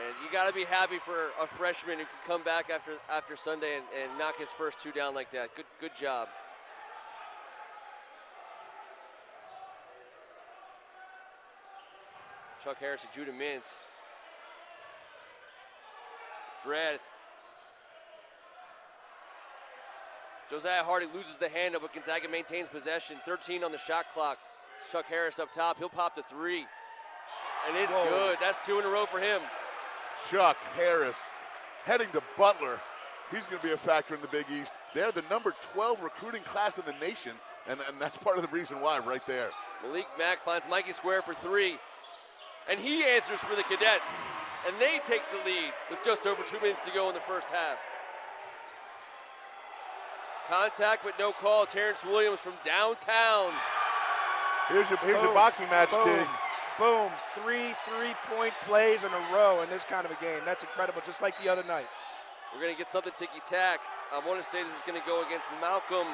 And you got to be happy for a freshman who can come back after Sunday and knock his first two down like that. Good job. Chuck Harris and Judah Mintz. Dredd. Josiah Hardy loses the handle, but Gonzaga maintains possession. 13 on the shot clock. It's Chuck Harris up top. He'll pop the three. And it's good. That's two in a row for him. Chuck Harris heading to Butler. He's going to be a factor in the Big East. They're the number 12 recruiting class in the nation, and that's part of the reason why right there. Malik Mack finds Mikey Square for three, and he answers for the Cadets, and they take the lead with just over 2 minutes to go in the first half. Contact but no call. Terrence Williams from downtown. Here's your boxing match, King. Boom, three-point plays in a row in this kind of a game. That's incredible, just like the other night. We're going to get something ticky-tack. I want to say this is going to go against Malcolm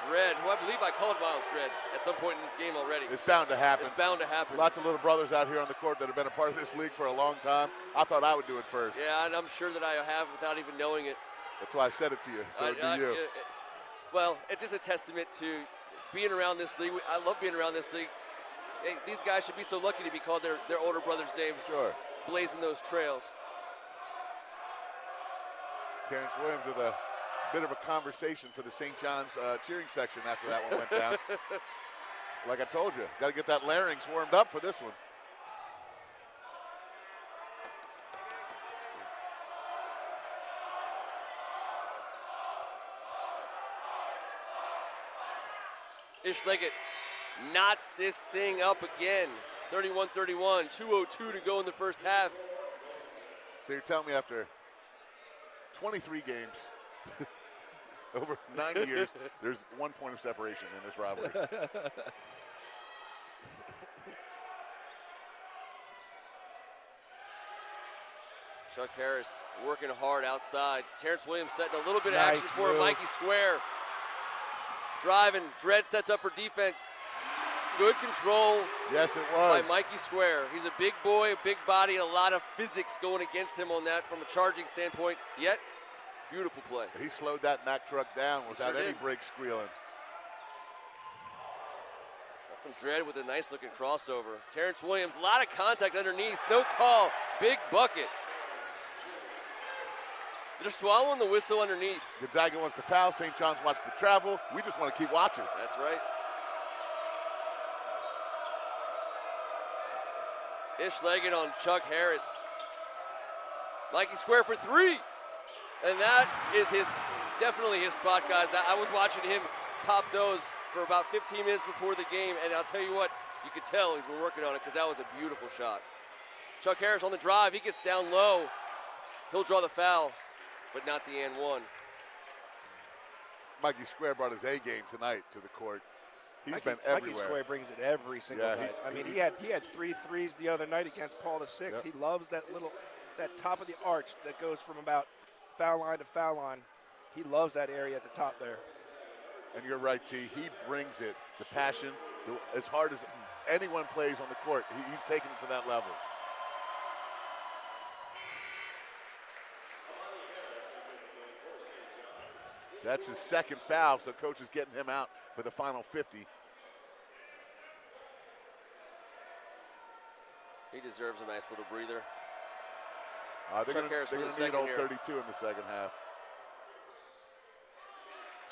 Dredd, who I believe I called Miles Dredd at some point in this game already. It's bound to happen. It's bound to happen. Lots of little brothers out here on the court that have been a part of this league for a long time. I thought I would do it first. Yeah, and I'm sure that I have without even knowing it. That's why I said it to you, so it'd be you. Well, it's just a testament to being around this league. I love being around this league. Hey, these guys should be so lucky to be called their older brother's names. Sure. Blazing those trails. Terrence Williams with a bit of a conversation for the St. John's cheering section after that one went down. Like I told you, got to get that larynx warmed up for this one. Ish Leggett knots this thing up again. 31-31, 2:02 to go in the first half. So you're telling me after 23 games, over 90 years, there's 1 point of separation in this rivalry. Chuck Harris working hard outside. Terrence Williams setting a little bit of Nice action for move. Mikey Square. Driving, Dredd sets up for defense. Good control Yes, it by was. Mikey Square. He's a big boy, a big body, a lot of physics going against him on that from a charging standpoint. Yet, beautiful play. He slowed that Mack truck down without sure any did. brakes squealing. From Dredd with a nice looking crossover. Terrence Williams, a lot of contact underneath. No call. Big bucket. They're swallowing the whistle underneath. Gonzaga wants to foul. St. John's wants to travel. We just want to keep watching. That's right. Ish Leggett on Chuck Harris. Mikey Square for three. And that is definitely his spot, guys. I was watching him pop those for about 15 minutes before the game, and I'll tell you what, you could tell he's been working on it because that was a beautiful shot. Chuck Harris on the drive. He gets down low. He'll draw the foul, but not the and one. Mikey Square brought his A game tonight to the court. He's been everywhere. Mikey Square brings it every single night. I mean, he had 3 threes the other night against Paul VI. Yep. He loves that top of the arch that goes from about foul line to foul line. He loves that area at the top there. And you're right, T. He brings it, the passion, as hard as anyone plays on the court. He's taking it to that level. That's his second foul, so coach is getting him out for the final 50. He deserves a nice little breather. They're Chuck Harris for going the to need second old here. 32 in the second half.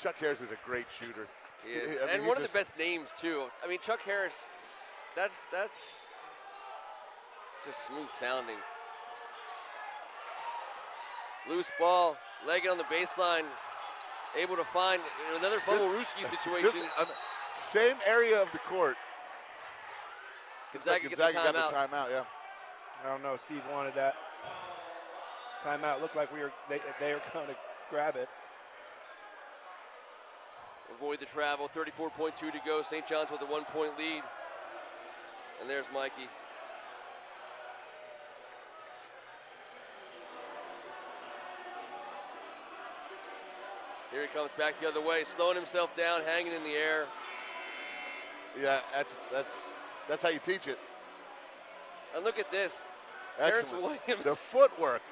Chuck Harris is a great shooter. He is. I mean, And one of the best names, too. I mean, Chuck Harris, that's just smooth sounding. Loose ball, Leggett on the baseline, able to find another Fumblerooski situation. Same area of the court. Gonzaga gets a got timeout. the timeout, yeah. I don't know. Steve wanted that timeout. Looked like they were going to grab it. Avoid the travel, 34.2 to go. St. John's with a 1 point lead. And there's Mikey. Here he comes back the other way, slowing himself down, hanging in the air. Yeah, that's how you teach it. And look at this. Excellent. Terrence Williams. The footwork.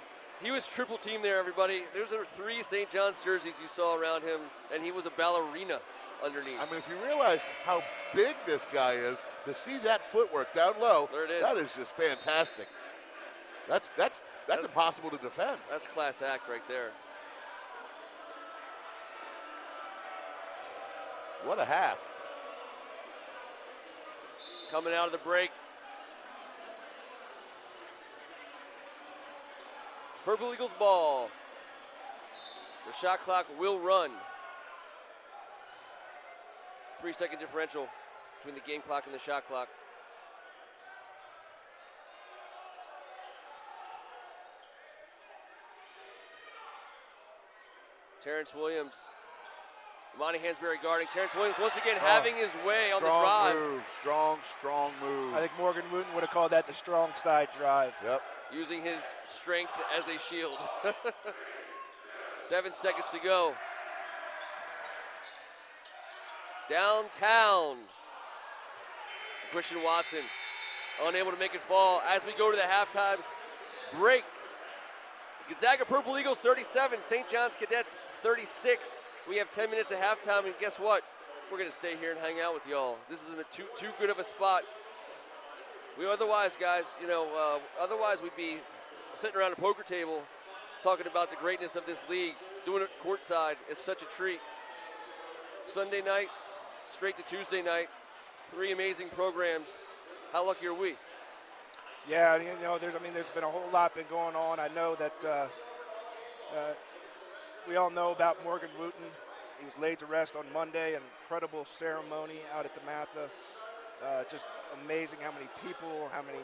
He was triple team there, everybody. Those are 3 St. John's jerseys you saw around him, and he was a ballerina underneath. I mean, if you realize how big this guy is, to see that footwork down low, There it is. that is just fantastic. That's impossible to defend. That's class act right there. What a half. Coming out of the break. Purple Eagles ball. The shot clock will run. 3-second differential between the game clock and the shot clock. Terrence Williams. Monty Hansberry guarding. Terrence Williams once again having his way on the drive. Strong move. I think Morgan Wooten would have called that the strong side drive. Yep. Using his strength as a shield. 7 seconds to go. Downtown. Christian Watson unable to make it fall as we go to the halftime break. Gonzaga Purple Eagles 37, St. John's Cadets 36. We have 10 minutes of halftime, and guess what? We're going to stay here and hang out with y'all. This isn't too good of a spot. Otherwise, guys, otherwise we'd be sitting around a poker table talking about the greatness of this league, doing it courtside. It's such a treat. Sunday night, straight to Tuesday night, 3 amazing programs. How lucky are we? Yeah, there's been a whole lot been going on. I know that we all know about Morgan Wooten. He was laid to rest on Monday. An incredible ceremony out at DeMatha. Just amazing how many people, how many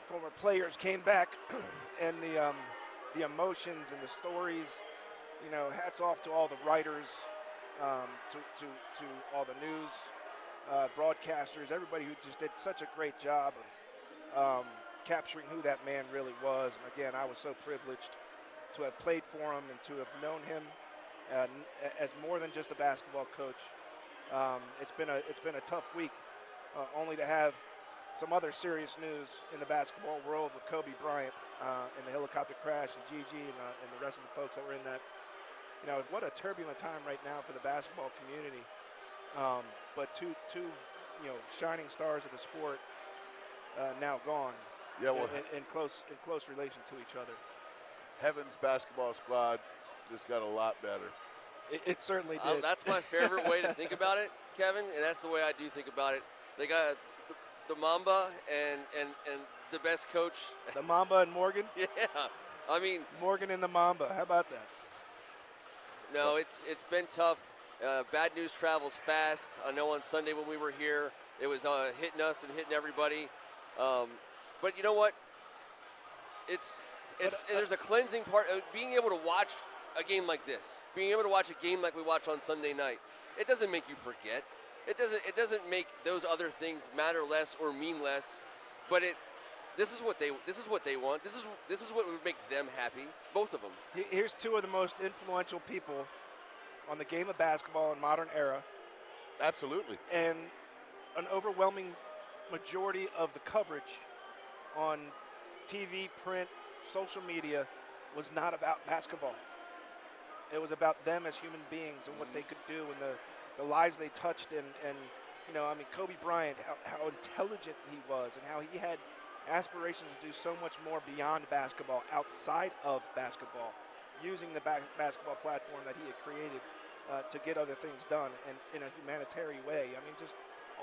former players came back, and the emotions and the stories. Hats off to all the writers, to all the news broadcasters, everybody who just did such a great job of capturing who that man really was. And again, I was so privileged to have played for him and to have known him as more than just a basketball coach. It's been a tough week, only to have some other serious news in the basketball world with Kobe Bryant and the helicopter crash, and Gigi and the rest of the folks that were in that. What a turbulent time right now for the basketball community. But two shining stars of the sport now gone. Yeah, well, in close relation to each other. Heaven's basketball squad just got a lot better. It certainly did. That's my favorite way to think about it, Kevin, and that's the way I do think about it. They got the Mamba and the best coach. The Mamba and Morgan? Yeah, I mean. Morgan and the Mamba, how about that? No, it's been tough. Bad news travels fast. I know on Sunday when we were here, it was hitting us and hitting everybody. But you know what? There's a cleansing part of being able to watch a game like this, being able to watch a game like we watched on Sunday night. It doesn't make you forget. It doesn't make those other things matter less or mean less. But this is what they want. This is what would make them happy. Both of them. Here's two of the most influential people on the game of basketball in modern era. Absolutely. And an overwhelming majority of the coverage on TV, print, social media was not about basketball. It was about them as human beings and what they could do and the lives they touched. And Kobe Bryant, how intelligent he was and how he had aspirations to do so much more beyond basketball, outside of basketball, using the basketball platform that he had created to get other things done and in a humanitarian way. I mean, just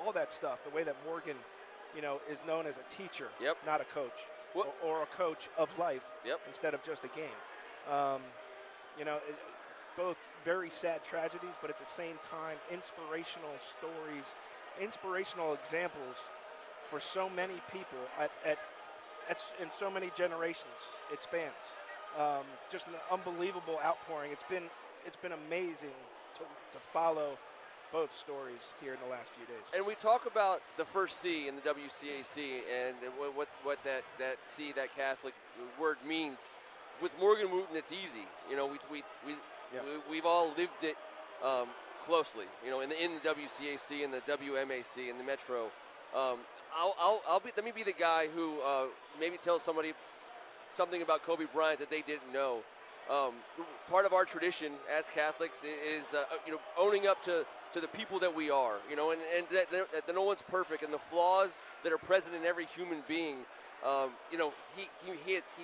all that stuff, the way that Morgan, is known as a teacher, yep, not a coach, or a coach of life, yep, instead of just a game. Both very sad tragedies, but at the same time, inspirational stories, inspirational examples for so many people in so many generations it spans. Just an unbelievable outpouring. It's been amazing to follow both stories here in the last few days. And we talk about the first C in the WCAC and what that C, that Catholic word means. With Morgan Wooten, it's easy. We've all lived it closely. In the WCAC and the WMAC and the Metro. Let me be the guy who maybe tells somebody something about Kobe Bryant that they didn't know. Part of our tradition as Catholics is owning up to the people that we are, and that no one's perfect, and the flaws that are present in every human being. He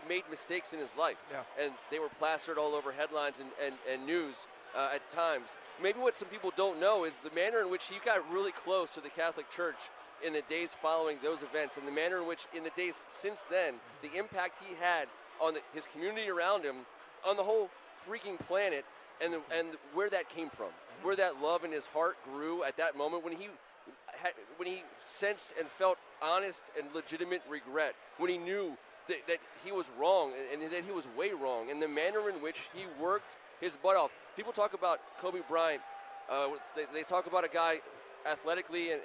made mistakes in his life, yeah, and they were plastered all over headlines and news at times. Maybe what some people don't know is the manner in which he got really close to the Catholic Church in the days following those events, and the manner in which in the days since then, the impact he had on his community around him, on the whole freaking planet, and where that came from, where that love in his heart grew at that moment when he sensed and felt honest and legitimate regret, when he knew that he was wrong and that he was way wrong, and the manner in which he worked his butt off. People talk about Kobe Bryant. They talk about a guy athletically and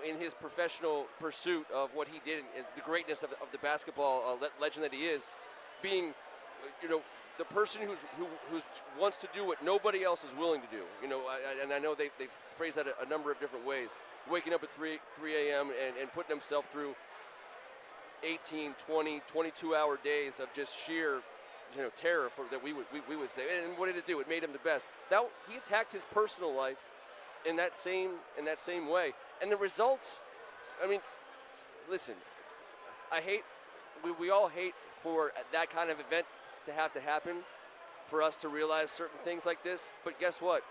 in his professional pursuit of what he did and the greatness of the basketball legend that he is, being the person who wants to do what nobody else is willing to do. You know, and I know they phrase that a number of different ways. Waking up at 3 a.m. and putting themselves through 18, 20, 22-hour days of just sheer, terror that we would say. And what did it do? It made him the best. He attacked his personal life in that same way. And the results, I mean, listen, we all hate for that kind of event to have to happen for us to realize certain things like this. But guess what?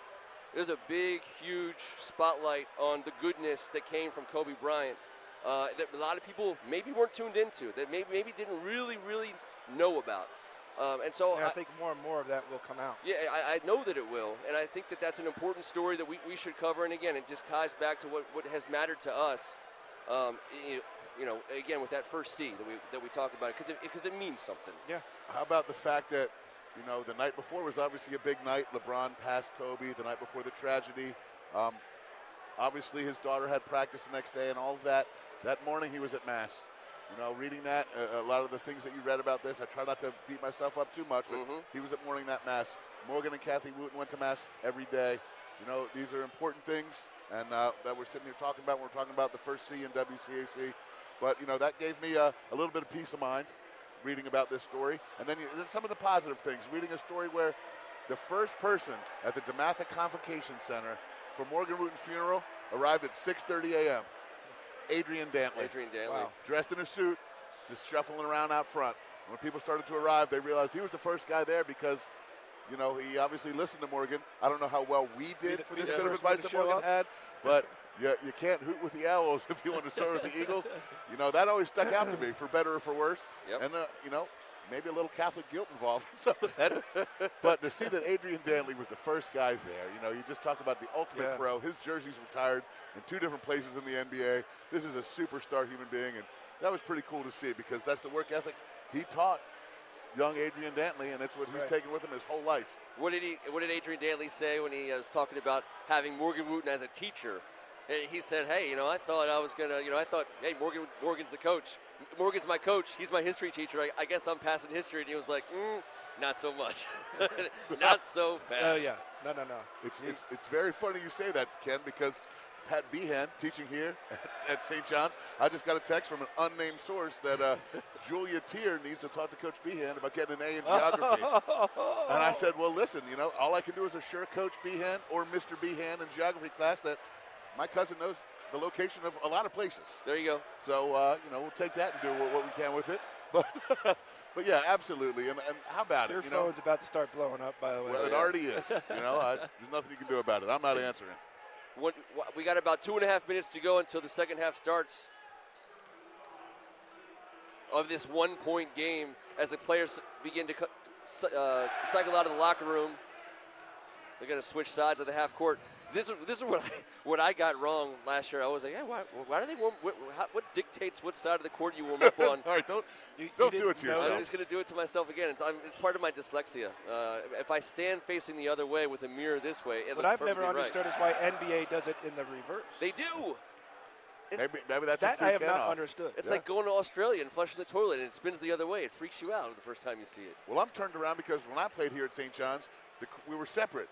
There's a big, huge spotlight on the goodness that came from Kobe Bryant that a lot of people maybe weren't tuned into, that maybe didn't really know about. And so I think more and more of that will come out. Yeah, I know that it will, and I think that that's an important story that we should cover. And again, it just ties back to what has mattered to us. Again, with that first C that we talk about, because it means something. Yeah. How about the fact that, the night before was obviously a big night. LeBron passed Kobe the night before the tragedy. Obviously, his daughter had practice the next day and all of that. That morning, he was at Mass. Reading that, a lot of the things that you read about this, I try not to beat myself up too much, but he was at morning that Mass. Morgan and Kathy Wooten went to Mass every day. These are important things, and that we're sitting here talking about when we're talking about the first C in WCAC. But, that gave me a little bit of peace of mind reading about this story. And then some of the positive things, reading a story where the first person at the DeMatha Convocation Center for Morgan Wooten's funeral arrived at 6:30 a.m. Adrian Dantley. Wow. Dressed in a suit, just shuffling around out front. When people started to arrive, they realized he was the first guy there because, he obviously listened to Morgan. I don't know how well we did for this bit of advice that Morgan had, but you can't hoot with the Owls if you want to soar with the Eagles. That always stuck out to me, for better or for worse. Yep. And, maybe a little Catholic guilt involved in some of that. But to see that Adrian Dantley was the first guy there, you just talk about the ultimate pro. His jersey's retired in 2 different places in the NBA. This is a superstar human being, and that was pretty cool to see because that's the work ethic he taught young Adrian Dantley, and it's what he's taken with him his whole life. What did Adrian Dantley say when he was talking about having Morgan Wooten as a teacher? And he said, hey, I thought I was going to, hey, Morgan's the coach. Morgan's my coach. He's my history teacher. I guess I'm passing history. And he was like, not so much. Not so fast. Oh, yeah. No. It's very funny you say that, Ken, because Pat Behan, teaching here at St. John's, I just got a text from an unnamed source that Julia Tier needs to talk to Coach Behan about getting an A in geography. And I said, well, listen, all I can do is assure Coach Behan or Mr. Behan in geography class that my cousin knows the location of a lot of places. There you go. So, we'll take that and do what we can with it. But yeah, absolutely. And how about Your it? phone's about to start blowing up, by the way. Well, it already is. There's nothing you can do about it. I'm not answering. We got about 2.5 minutes to go until the second half starts of this 1-point game as the players begin to cycle out of the locker room. They're going to switch sides of the half court. This is what I got wrong last year. I was like, hey, why do they warm? What dictates what side of the court you warm up on? All right, don't do it to yourself. I'm just going to do it to myself again. It's part of my dyslexia. If I stand facing the other way with a mirror this way, it looks perfectly right. What I've never understood is why NBA does it in the reverse. They do. Maybe that's that I have not understood. It's like going to Australia and flushing the toilet and it spins the other way. It freaks you out the first time you see it. Well, I'm turned around because when I played here at St. John's, we were separate.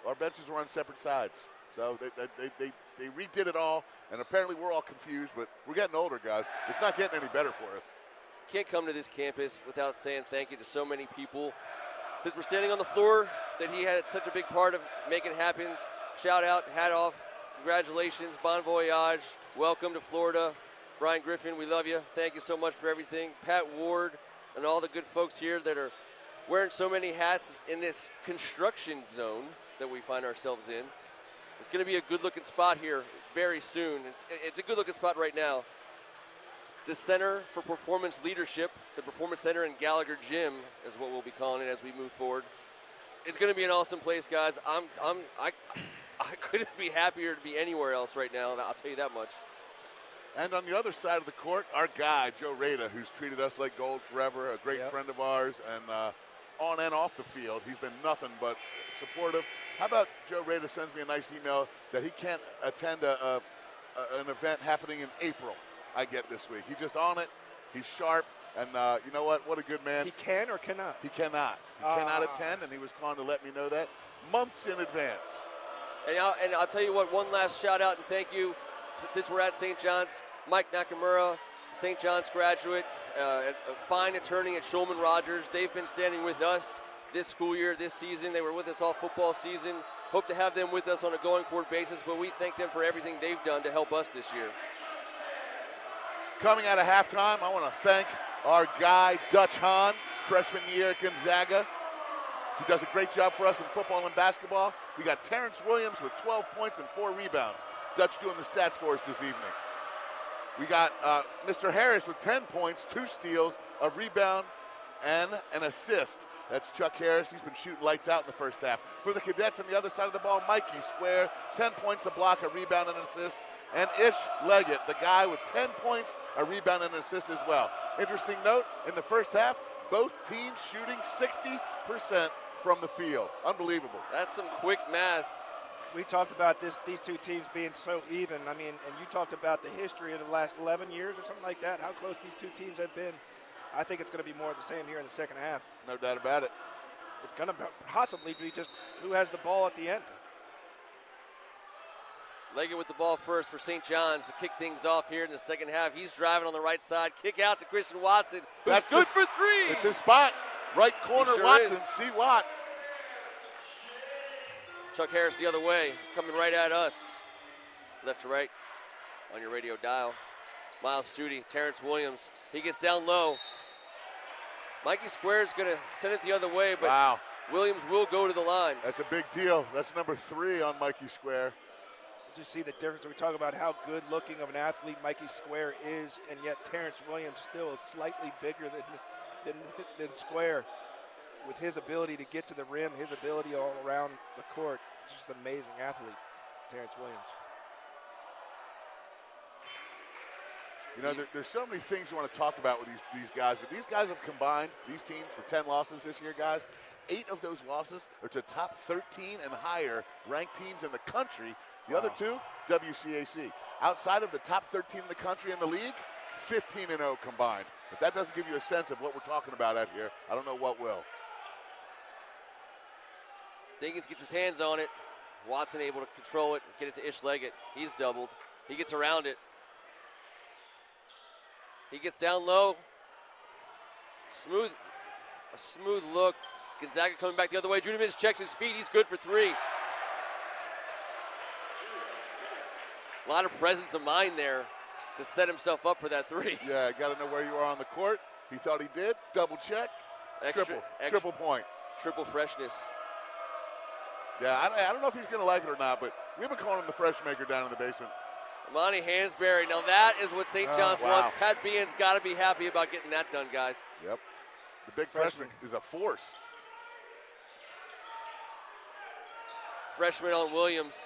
Our benches were on separate sides. So they redid it all, and apparently we're all confused, but we're getting older, guys. It's not getting any better for us. Can't come to this campus without saying thank you to so many people. Since we're standing on the floor, that he had such a big part of making it happen. Shout out, hat off, congratulations, bon voyage, welcome to Florida. Brian Griffin, we love you. Thank you so much for everything. Pat Ward and all the good folks here that are wearing so many hats in this construction zone that we find ourselves in. It's going to be a good-looking spot here very soon. It's a good-looking spot right now. The Center for Performance Leadership, the Performance Center in Gallagher Gym is what we'll be calling it as we move forward. It's going to be an awesome place, guys. I couldn't be happier to be anywhere else right now. I'll tell you that much. And on the other side of the court, our guy, Joe Rada, who's treated us like gold forever, a great friend of ours, and on and off the field, he's been nothing but supportive. How about Joe Rada sends me a nice email that he can't attend an event happening in April, I get this week. He's just on it. He's sharp, and you know what? What a good man. He can or cannot? He cannot. He cannot attend, and he was calling to let me know that months in advance. And I'll tell you what, one last shout out and thank you, since we're at St. John's, Mike Nakamura, St. John's graduate, a fine attorney at Shulman Rogers. They've been standing with us this school year, this season. They were with us all football season. Hope to have them with us on a going forward basis, but we thank them for everything they've done to help us this year. Coming out of halftime, I want to thank our guy, Dutch Hahn, freshman year at Gonzaga. He does a great job for us in football and basketball. We got Terrence Williams with 12 points and 4 rebounds. Dutch doing the stats for us this evening. We got Mr. Harris with 10 points, 2 steals, a rebound, and an assist. That's Chuck Harris. He's been shooting lights out in the first half. For the Cadets on the other side of the ball, Mikey Square, 10 points, a block, a rebound, and an assist. And Ish Leggett, the guy with 10 points, a rebound, and an assist as well. Interesting note, in the first half, both teams shooting 60% from the field. Unbelievable. That's some quick math. We talked about these two teams being so even. I mean, and you talked about the history of the last 11 years or something like that, how close these two teams have been. I think it's going to be more of the same here in the second half. No doubt about it. It's going to possibly be just who has the ball at the end. Leggett with the ball first for St. John's to kick things off here in the second half. He's driving on the right side. Kick out to Christian Watson, who's good for 3. It's his spot. Right corner, sure Watson. is. See Watt. Chuck Harris the other way, coming right at us. Left to right on your radio dial. Miles Studi, Terrence Williams. He gets down low. Mikey Square is going to send it the other way, but wow. Williams will go to the line. That's a big deal. That's number 3 on Mikey Square. Just see the difference. We talk about how good looking of an athlete Mikey Square is, and yet Terrence Williams still is slightly bigger than Square. With his ability to get to the rim, his ability all around the court, it's just an amazing athlete, Terrence Williams. You know, there's so many things you want to talk about with these guys, but these guys have combined, these teams, for 10 losses this year, guys. 8 of those losses are to top 13 and higher ranked teams in the country. The other 2, WCAC. Outside of the top 13 in the country in the league, 15-0 combined. If that doesn't give you a sense of what we're talking about out here, I don't know what will. Dinkins gets his hands on it. Watson able to control it, get it to Ish Leggett. He's doubled. He gets around it. He gets down low. A smooth look. Gonzaga coming back the other way. Judy checks his feet. He's good for 3. A lot of presence of mind there to set himself up for that 3. Yeah, got to know where you are on the court. He thought he did. Double check. Triple point. Triple freshness. Yeah, I don't know if he's going to like it or not, but we've been calling him the fresh maker down in the basement. Monty Hansberry. Now that is what St. John's wants. Pat Behan's got to be happy about getting that done, guys. Yep. The big freshman is a force. Freshman on Williams.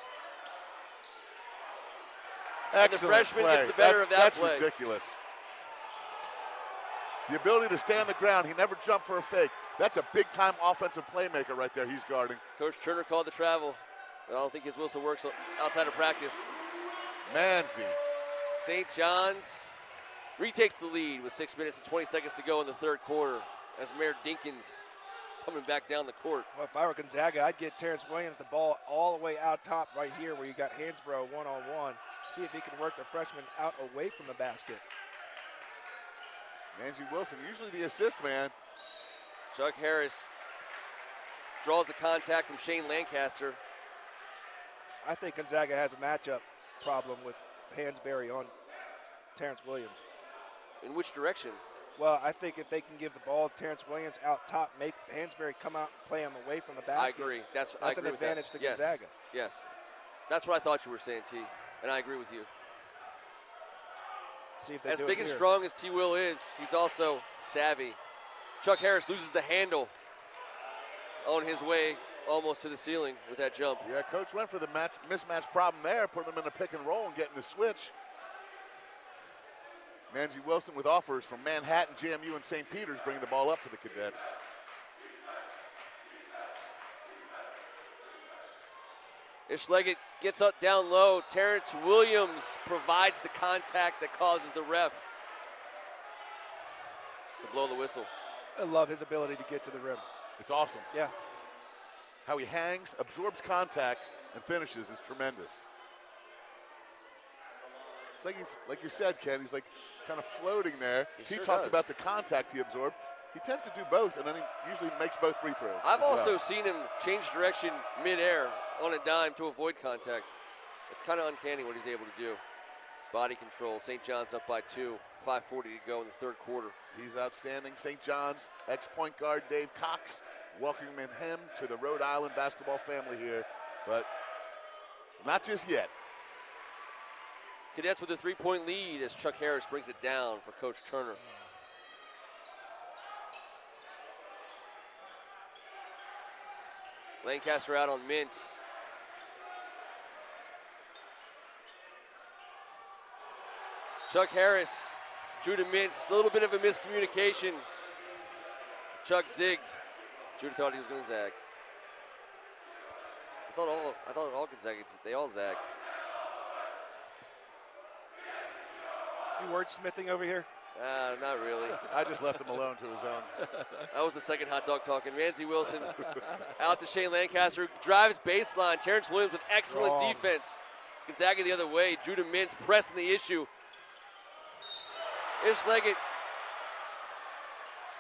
Excellent and the freshman play. gets the better of that play. That's ridiculous. The ability to stay on the ground. He never jumped for a fake. That's a big-time offensive playmaker right there he's guarding. Coach Turner called the travel. I don't think his whistle works outside of practice. Manzi. St. John's retakes the lead with 6 minutes and 20 seconds to go in the third quarter as Mayor Dinkins coming back down the court. Well, if I were Gonzaga, I'd get Terrence Williams the ball all the way out top right here where you got Hansbrough one-on-one. See if he can work the freshman out away from the basket. Manzi Wilson, usually the assist man. Chuck Harris draws the contact from Shane Lancaster. I think Gonzaga has a matchup problem with Hansberry on Terrence Williams. In which direction? Well, I think if they can give the ball to Terrence Williams out top, make Hansberry come out and play him away from the basket. I agree. That's an advantage to Gonzaga. Yes. That's what I thought you were saying, T. And I agree with you. See if they as do big it and here. strong as T. Will is, he's also savvy. Chuck Harris loses the handle on his way almost to the ceiling with that jump. Yeah, Coach went for the mismatch problem there, putting him in a pick and roll and getting the switch. Manzi Wilson with offers from Manhattan, JMU, and St. Peter's, bringing the ball up for the Cadets. Ish Leggett gets up down low. Terrence Williams provides the contact that causes the ref to blow the whistle. I love his ability to get to the rim. It's awesome. Yeah. How he hangs, absorbs contact, and finishes is tremendous. It's like you said, Ken, he's like kind of floating there. He sure talked does. about the contact he absorbed. He tends to do both, and then he usually makes both free throws. I've as also well. seen him change direction midair on a dime to avoid contact. It's kind of uncanny what he's able to do. Body control. St. John's up by 2. 5:40 to go in the third quarter. He's outstanding. St. John's ex-point guard Dave Cox welcoming him to the Rhode Island basketball family here, but not just yet. Cadets with a 3-point lead as Chuck Harris brings it down for Coach Turner. Lancaster out on Mintz. Chuck Harris, Judah Mintz, a little bit of a miscommunication. Chuck zigged. Judah thought he was going to zag. I thought all Gonzaga, they all zag. You wordsmithing over here? Not really. I just left him alone to his own. That was the second hot dog talking. Ramsey Wilson out to Shane Lancaster. Drives baseline. Terrence Williams with excellent Wrong. defense. Gonzaga the other way. Judah Mintz pressing the issue. Ish Leggett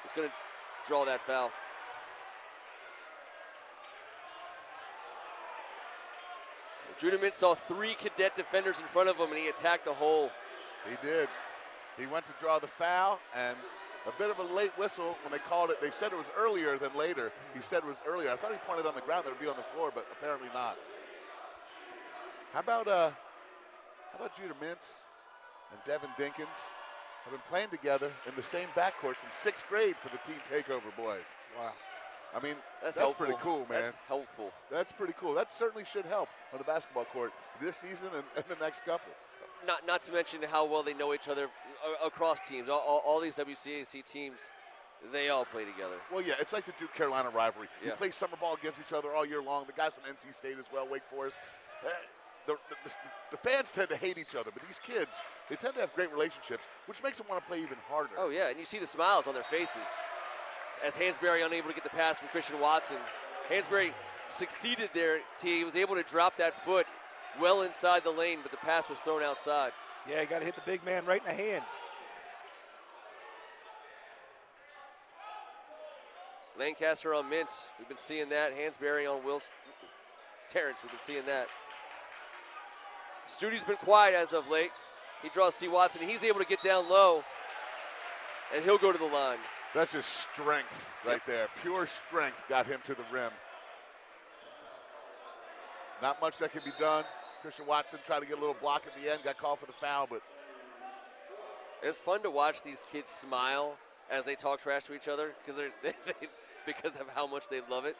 is going to draw that foul. Judah Mintz saw 3 cadet defenders in front of him, and he attacked the hole. He did. He went to draw the foul, and a bit of a late whistle when they called it. They said it was earlier than later. He said it was earlier. I thought he pointed on the ground that it would be on the floor, but apparently not. How about Judah Mintz and Devin Dinkins have been playing together in the same backcourt since 6th grade for the Team Takeover boys. Wow. I mean, That's pretty helpful. cool, man. That's helpful. That's pretty cool. That certainly should help on the basketball court this season and the next couple. Not to mention how well they know each other across teams. All these WCAC teams, they all play together. Well, yeah, it's like the Duke-Carolina rivalry. Yeah. You play summer ball against each other all year long. The guys from NC State as well, Wake Forest. The fans tend to hate each other, but these kids, they tend to have great relationships, which makes them want to play even harder. Oh, yeah, and you see the smiles on their faces. As Hansberry unable to get the pass from Christian Watson. Hansberry succeeded there. He was able to drop that foot well inside the lane, but the pass was thrown outside. Yeah, you got to hit the big man right in the hands. Lancaster on Mintz. We've been seeing that. Hansberry on Terrence. We've been seeing that. Studi's been quiet as of late. He draws C. Watson. He's able to get down low, and he'll go to the line. That's just strength right there. Pure strength got him to the rim. Not much that can be done. Christian Watson tried to get a little block at the end, got called for the foul, but It's fun to watch these kids smile as they talk trash to each other because of how much they love it.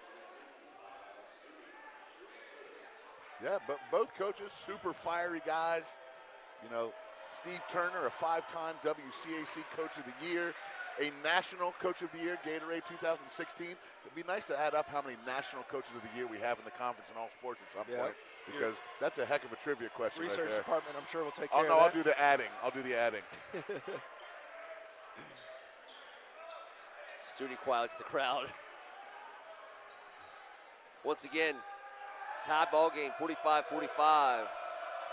yeah, but both coaches, super fiery guys. You know, Steve Turner, a 5-time WCAC Coach of the Year, a National Coach of the Year, Gatorade 2016. It'd be nice to add up how many National Coaches of the Year we have in the conference in all sports at some point, because that's a heck of a trivia question Research right there. department, I'm sure, will take care Oh, of no, that. I'll do the adding. I'll do the adding. Studi quiets the crowd. Once again, tie ball game, 45-45.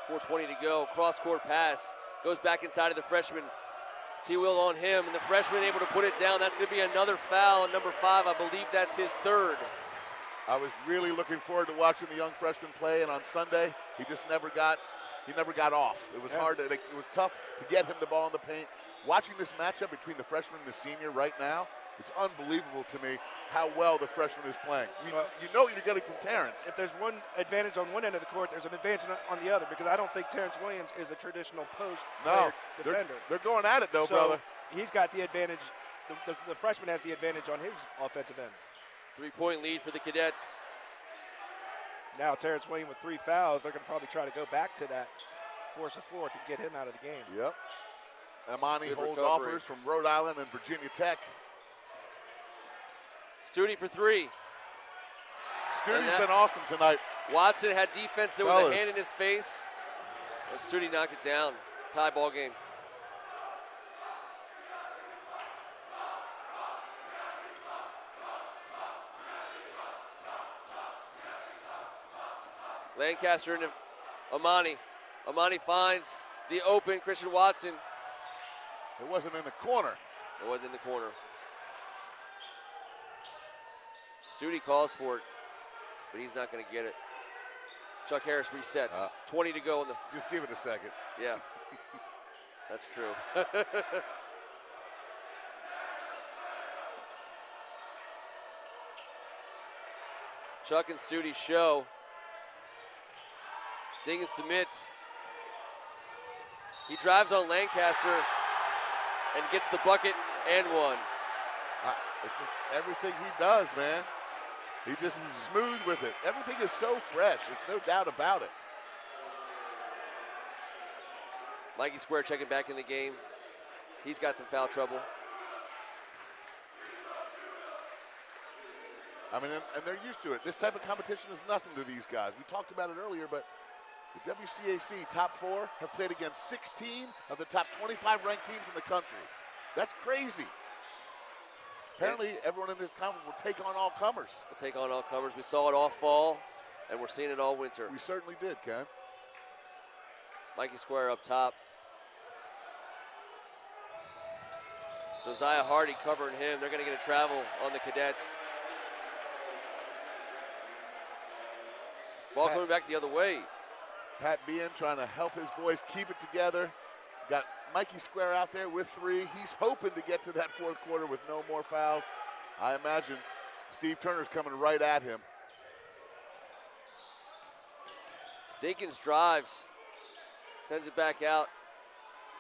4:20 to go. Cross-court pass. Goes back inside of the freshman. T-Will on him, and the freshman able to put it down. That's going to be another foul. Number 5, I believe that's his 3rd. I was really looking forward to watching the young freshman play, and on Sunday, he just never got off. It was hard. It was tough to get him the ball in the paint. Watching this matchup between the freshman and the senior right now, it's unbelievable to me how well the freshman is playing. You know what you're getting from Terrence. If there's one advantage on one end of the court, there's an advantage on the other, because I don't think Terrence Williams is a traditional post defender. They're going at it, though, So brother. he's got the advantage. The freshman has the advantage on his offensive end. 3-point lead for the Cadets. Now Terrence Williams with 3 fouls, they're going to probably try to go back to that, force a fourth, and get him out of the game. Yep. Amani Good holds recovery. offers from Rhode Island and Virginia Tech. Studi for 3. Studi's been awesome tonight. Watson had defense. There was Fellas. a hand in his face. And Studi knocked it down. Tie ball game. Lancaster into Amani. Amani finds the open Christian Watson. It wasn't in the corner. It wasn't in the corner. Sudi calls for it, but he's not going to get it. Chuck Harris resets. 20 to go in the. Just give it a second. Yeah, that's true. Chuck and Sudi show. Diggins to Mitz. He drives on Lancaster and gets the bucket and one. It's just everything he does, man. He just smooth with it. Everything is so fresh. It's no doubt about it. Mikey Square checking back in the game. He's got some foul trouble. I mean, and they're used to it. This type of competition is nothing to these guys. We talked about it earlier, but the WCAC top 4 have played against 16 of the top 25 ranked teams in the country. That's crazy. Apparently, everyone in this conference will take on all comers. We'll take on all comers. We saw it all fall, and we're seeing it all winter. We certainly did, Ken. Mikey Square up top. Josiah Hardy covering him. They're going to get a travel on the Cadets. Ball coming back the other way. Pat Bean trying to help his boys keep it together. Got Mikey Square out there with 3. He's hoping to get to that fourth quarter with no more fouls. I imagine Steve Turner's coming right at him. Dinkins drives. Sends it back out.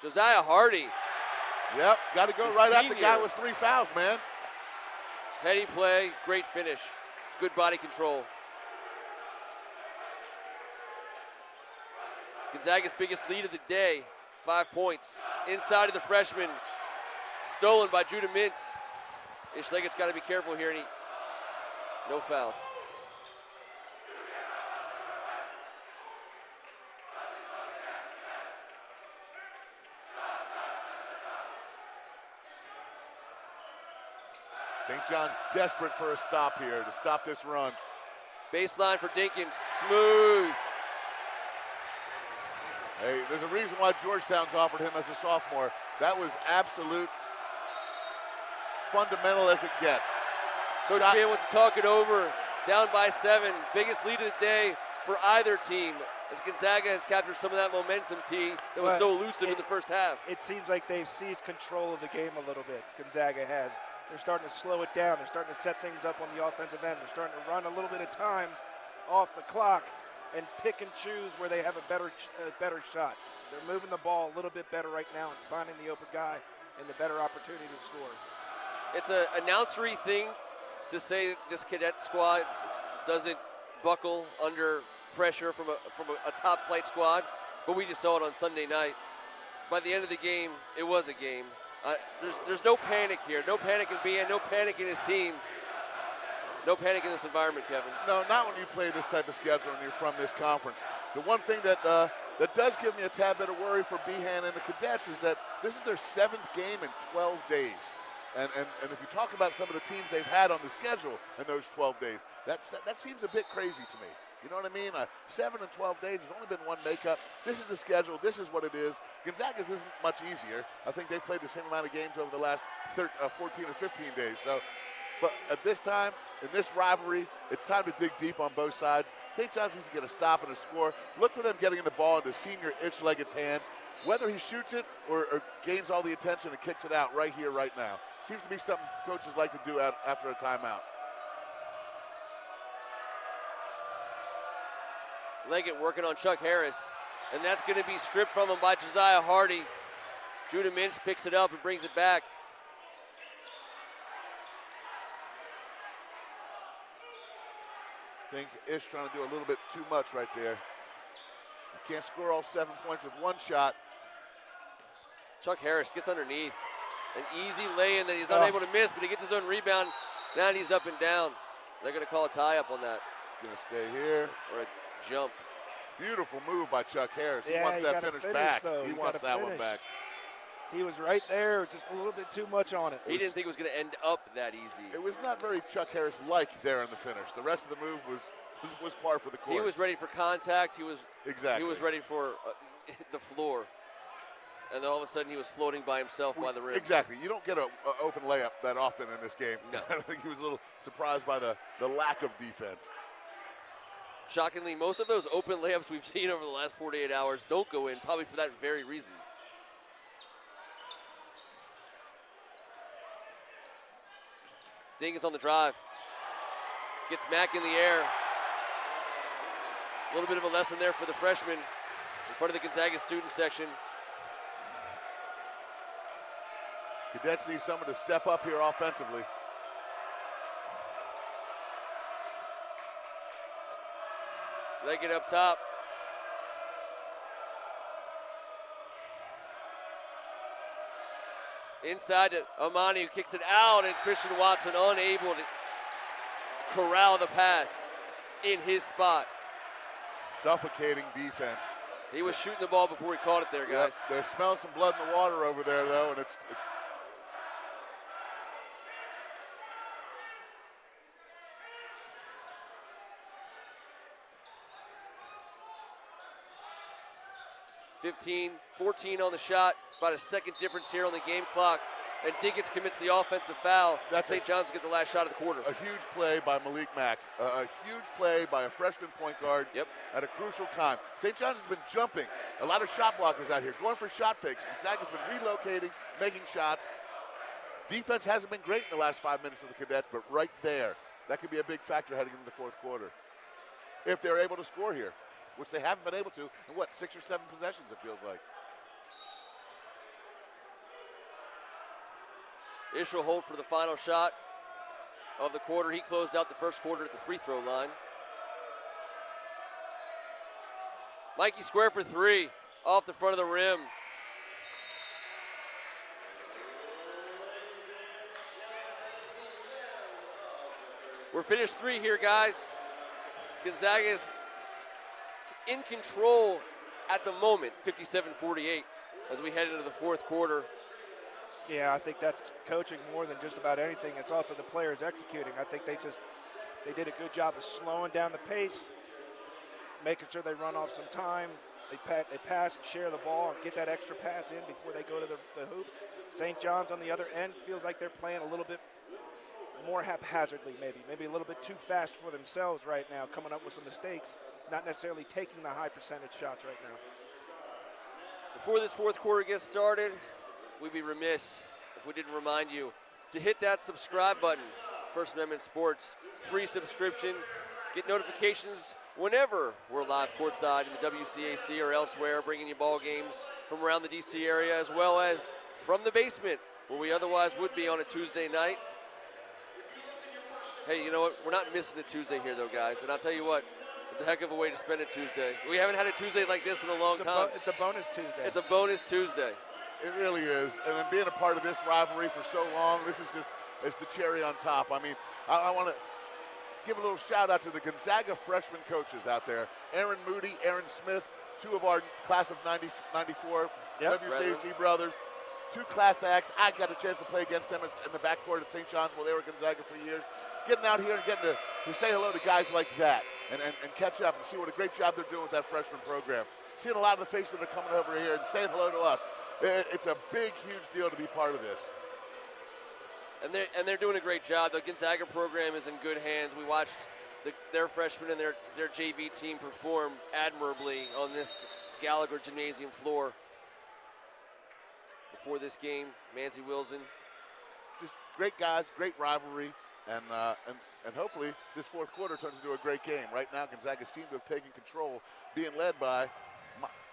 Josiah Hardy. Yep, got to go The right at the senior. guy with 3 fouls, man. Heady play, great finish. Good body control. Gonzaga's biggest lead of the day, 5 points. Inside of the freshman, stolen by Judah Mintz. Ish Leggett's got to be careful here, and no fouls. St. John's desperate for a stop here to stop this run. Baseline for Dinkins, smooth. Hey, there's a reason why Georgetown's offered him as a sophomore. That was absolute fundamental as it gets. Coach Bean wants to talk it over. Down by 7. Biggest lead of the day for either team, as Gonzaga has captured some of that momentum, T, that was so elusive in the first half. It seems like they've seized control of the game a little bit. Gonzaga has. They're starting to slow it down. They're starting to set things up on the offensive end. They're starting to run a little bit of time off the clock and pick and choose where they have a better shot. They're moving the ball a little bit better right now and finding the open guy and the better opportunity to score. It's an announcery thing to say this cadet squad doesn't buckle under pressure from a top flight squad, but we just saw it on Sunday night. By the end of the game, it was a game. There's no panic here. No panic in BN, no panic in his team. No panic in this environment, Kevin. No, not when you play this type of schedule and you're from this conference. The one thing that does give me a tad bit of worry for Behan and the Cadets is that this is their 7th game in 12 days. And if you talk about some of the teams they've had on the schedule in those 12 days, that seems a bit crazy to me. You know what I mean? 7 and 12 days, there's only been one makeup. This is the schedule. This is what it is. Gonzaga's isn't much easier. I think they've played the same amount of games over the last 14 or 15 days. So, but at this time, in this rivalry, it's time to dig deep on both sides. St. John's needs to get a stop and a score. Look for them getting the ball into senior Itch Leggett's hands. Whether he shoots it or gains all the attention and kicks it out right here, right now. Seems to be something coaches like to do after a timeout. Leggett working on Chuck Harris, and that's going to be stripped from him by Josiah Hardy. Judah Mintz picks it up and brings it back. I think Ish trying to do a little bit too much right there. You can't score all 7 points with one shot. Chuck Harris gets underneath. An easy lay-in that he's unable to miss, but he gets his own rebound. Now he's up and down. They're going to call a tie-up on that. He's going to stay here. Or a jump. Beautiful move by Chuck Harris. He Yeah, wants you that gotta finish back. though. He You wants gotta that one finish. back. He was right there, just a little bit too much on it. He didn't think it was going to end up that easy. It was not very Chuck Harris-like there in the finish. The rest of the move was was par for the course. He was ready for contact. He was ready for the floor. And then all of a sudden he was floating by himself by the rim. Exactly. You don't get an open layup that often in this game. No. I think he was a little surprised by the lack of defense. Shockingly, most of those open layups we've seen over the last 48 hours don't go in, probably for that very reason. Ding is on the drive. Gets Mack in the air. A little bit of a lesson there for the freshman in front of the Gonzaga student section. Cadets need someone to step up here offensively. Leggett up top. Inside to Amani, who kicks it out, and Christian Watson unable to corral the pass in his spot. Suffocating defense. He was shooting the ball before he caught it there, guys. Yep, they're smelling some blood in the water over there, though, and it's 14 on the shot, about a second difference here on the game clock. And Diggins commits the offensive foul. St. John's get the last shot of the quarter. A huge play by Malik Mack. A huge play by a freshman point guard at a crucial time. St. John's has been jumping. A lot of shot blockers out here, going for shot fakes. Gonzaga's been relocating, making shots. Defense hasn't been great in the last 5 minutes for the Cadets, but right there, that could be a big factor heading into the fourth quarter. If they're able to score here, which they haven't been able to in, 6 or 7 possessions, it feels like. Ish will hold for the final shot of the quarter. He closed out the first quarter at the free throw line. Mikey Square for 3, off the front of the rim. We're finished 3 here, guys. Gonzaga is in control at the moment, 57-48, as we head into the fourth quarter. Yeah, I think that's coaching more than just about anything. It's also the players executing. I think they did a good job of slowing down the pace, making sure they run off some time. They pass and share the ball and get that extra pass in before they go to the hoop. St. John's on the other end feels like they're playing a little bit more haphazardly, maybe a little bit too fast for themselves right now, coming up with some mistakes, not necessarily taking the high percentage shots right now. Before this fourth quarter gets started, we'd be remiss if we didn't remind you to hit that subscribe button. First Amendment Sports, free subscription. Get notifications whenever we're live courtside in the WCAC or elsewhere, bringing you ball games from around the DC area, as well as from the basement, where we otherwise would be on a Tuesday night. Hey, you know what? We're not missing a Tuesday here, though, guys. And I'll tell you what, it's a heck of a way to spend a Tuesday. We haven't had a Tuesday like this in a long time. It's a bonus Tuesday. It's a bonus Tuesday. It really is. And then being a part of this rivalry for so long, this is just, it's the cherry on top. I mean, I want to give a little shout out to the Gonzaga freshman coaches out there. Aaron Moody, Aaron Smith, 2 of our class of 94 WCAC brothers. 2 class acts. I got a chance to play against them in the backcourt at St. John's while they were at Gonzaga for years. Getting out here and getting to say hello to guys like that and catch up and see what a great job they're doing with that freshman program. Seeing a lot of the faces that are coming over here and saying hello to us. It's a big, huge deal to be part of this. And they're doing a great job. The Gonzaga program is in good hands. We watched their freshmen and their JV team perform admirably on this Gallagher Gymnasium floor. Before this game, Manzi Wilson. Just great guys, great rivalry, and hopefully this fourth quarter turns into a great game. Right now, Gonzaga seemed to have taken control, being led by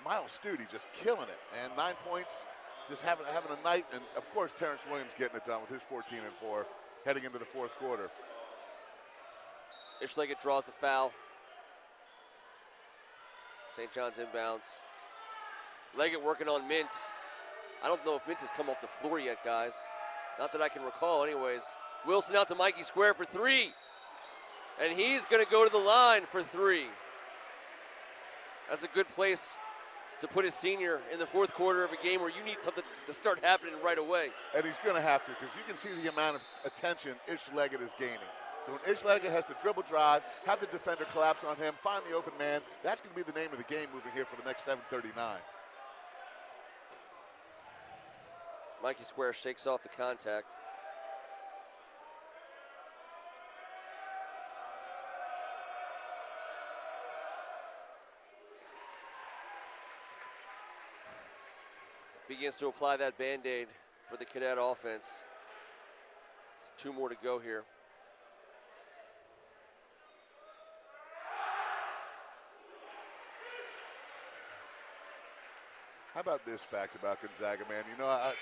Miles Studi, just killing it, and 9 points, just having a night, and of course Terrence Williams getting it done with his 14 and 4, heading into the fourth quarter. Ish Leggett draws the foul. St. John's inbounds. Leggett working on Mintz. I don't know if Mintz has come off the floor yet, guys. Not that I can recall, anyways. Wilson out to Mikey Square for 3. And he's going to go to the line for 3. That's a good place to put a senior in the fourth quarter of a game where you need something to start happening right away. And he's going to have to, because you can see the amount of attention Ish Leggett is gaining. So when Ishlega has to dribble drive, have the defender collapse on him, find the open man, that's going to be the name of the game moving here for the next 7:39. Mikey Square shakes off the contact. Begins to apply that Band-Aid for the Cadet offense. 2 more to go here. How about this fact about Gonzaga, man? You know, I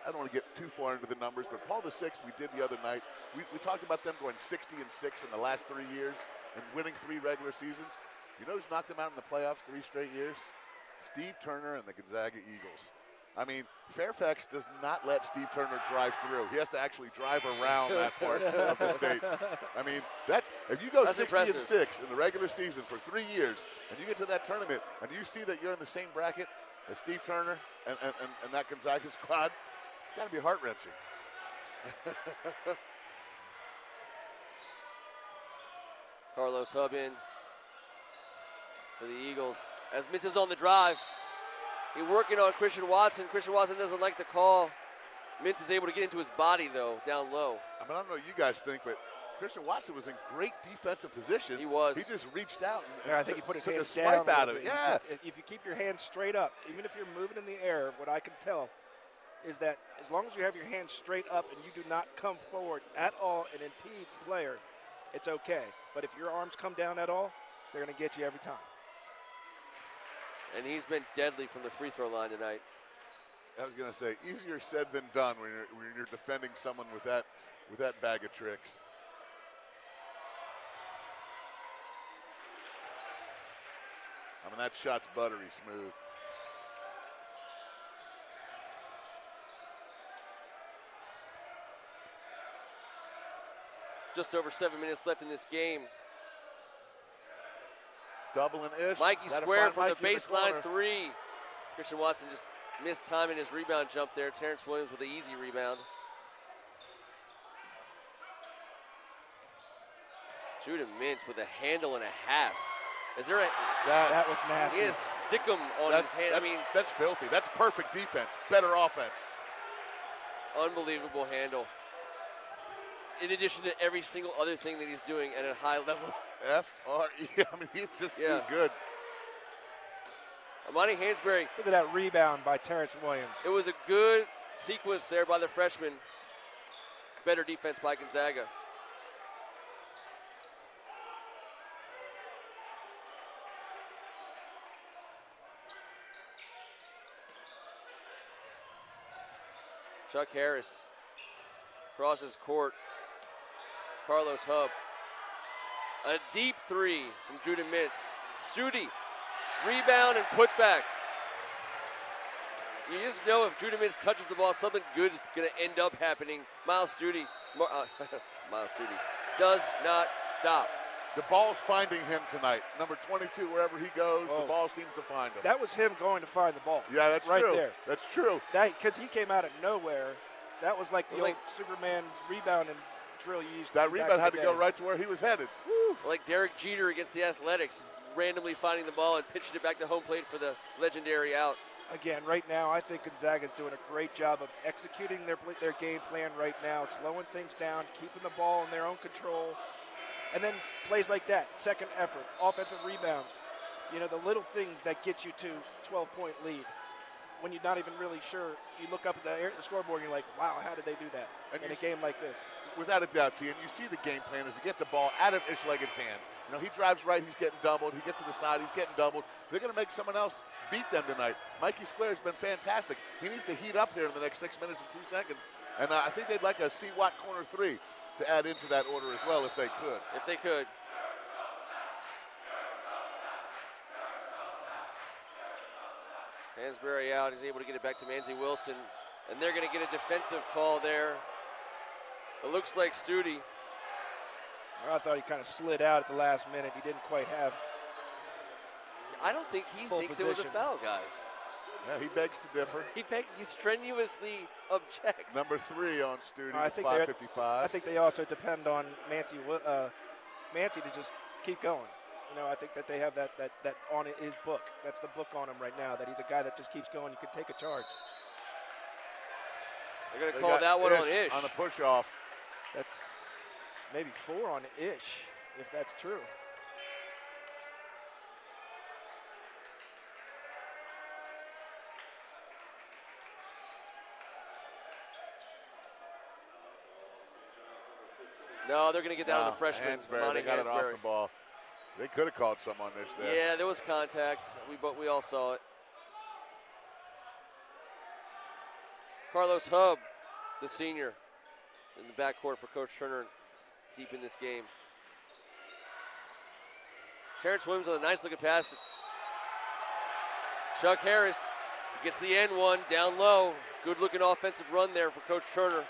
don't want to get too far into the numbers, but Paul VI, we did the other night. We talked about them going 60-6 in the last 3 years and winning 3 regular seasons. You know who's knocked them out in the playoffs 3 straight years? Steve Turner and the Gonzaga Eagles. I mean, Fairfax does not let Steve Turner drive through. He has to actually drive around that part of the state. I mean, if you go 60-6 in the regular season for 3 years and you get to that tournament and you see that you're in the same bracket as Steve Turner and that Gonzaga squad, it's got to be heart-wrenching. Carlos Hub in for the Eagles. As Mintz is on the drive, he's working on Christian Watson. Christian Watson doesn't like the call. Mintz is able to get into his body, though, down low. I mean, I don't know what you guys think, but Christian Watson was in great defensive position. He was. He just reached out and Yeah, I think he put his took hands a down. swipe out of it. Yeah. If you keep your hands straight up, even if you're moving in the air, what I can tell is that as long as you have your hands straight up and you do not come forward at all and impede the player, it's okay. But if your arms come down at all, they're going to get you every time. And he's been deadly from the free throw line tonight. I was going to say, easier said than done when you're defending someone with that bag of tricks. I mean, that shot's buttery smooth. Just over 7 minutes left in this game. Doubling ish. Mikey Square from the Mikey baseline 3. Christian Watson just missed time in his rebound jump there. Terrence Williams with an easy rebound. Judah Mintz with a handle and a half. Is there a... That was nasty. He has stickum on his hand. I mean, that's filthy. That's perfect defense. Better offense. Unbelievable handle. In addition to every single other thing that he's doing at a high level. F-R-E. I mean, he's just too good. Amani Hansberry. Look at that rebound by Terrence Williams. It was a good sequence there by the freshman. Better defense by Gonzaga. Chuck Harris crosses court. Carlos Hub. A deep 3 from Judah Mintz. Studi, rebound and put back. You just know if Judah Mintz touches the ball, something good is going to end up happening. Miles Studi does not stop. The ball's finding him tonight. Number 22, wherever he goes, the ball seems to find him. That was him going to find the ball. Yeah, that's right true. There. That's true. Because he came out of nowhere. That was like the old Superman rebound and drill you used to That do rebound back had in to the go day. right to where he was headed. Woo. Like Derek Jeter against the Athletics, randomly finding the ball and pitching it back to home plate for the legendary out. Again, right now, I think Gonzaga's doing a great job of executing their game plan right now, slowing things down, keeping the ball in their own control. And then plays like that, second effort, offensive rebounds. You know, the little things that get you to 12-point lead. When you're not even really sure, you look up at the scoreboard and you're like, wow, how did they do that in a game like this? Without a doubt, T, and you see the game plan is to get the ball out of Ishleget's hands. You know, he drives right, he's getting doubled. He gets to the side, he's getting doubled. They're going to make someone else beat them tonight. Mikey Square has been fantastic. He needs to heat up here in the next 6 minutes and 2 seconds. And I think they'd like a C. Watt corner 3 to add into that order as well if they could. If they could. Hansberry out. He's able to get it back to Manzi Wilson. And they're going to get a defensive call there. It looks like Studi. I thought he kind of slid out at the last minute. He didn't quite have I don't think he thinks it was a foul, guys. Yeah, he begs to differ. He strenuously objects. Number 3 on Studi I with think 5:55. I think they also depend on Mancy to just keep going. You know, I think that they have that on his book. That's the book on him right now, that he's a guy that just keeps going. You can take a charge. They're going to call that one on Ish. On a push-off. That's maybe 4 on Ish, if that's true. No, they're going to get down to the freshman. Hansberry, they got it off the ball. They could have called some on this there. Yeah, there was contact. We all saw it. Carlos Hub, the senior, in the backcourt for Coach Turner, deep in this game. Terrence Williams with a nice looking pass. Chuck Harris gets the end one down low. Good looking offensive run there for Coach Turner.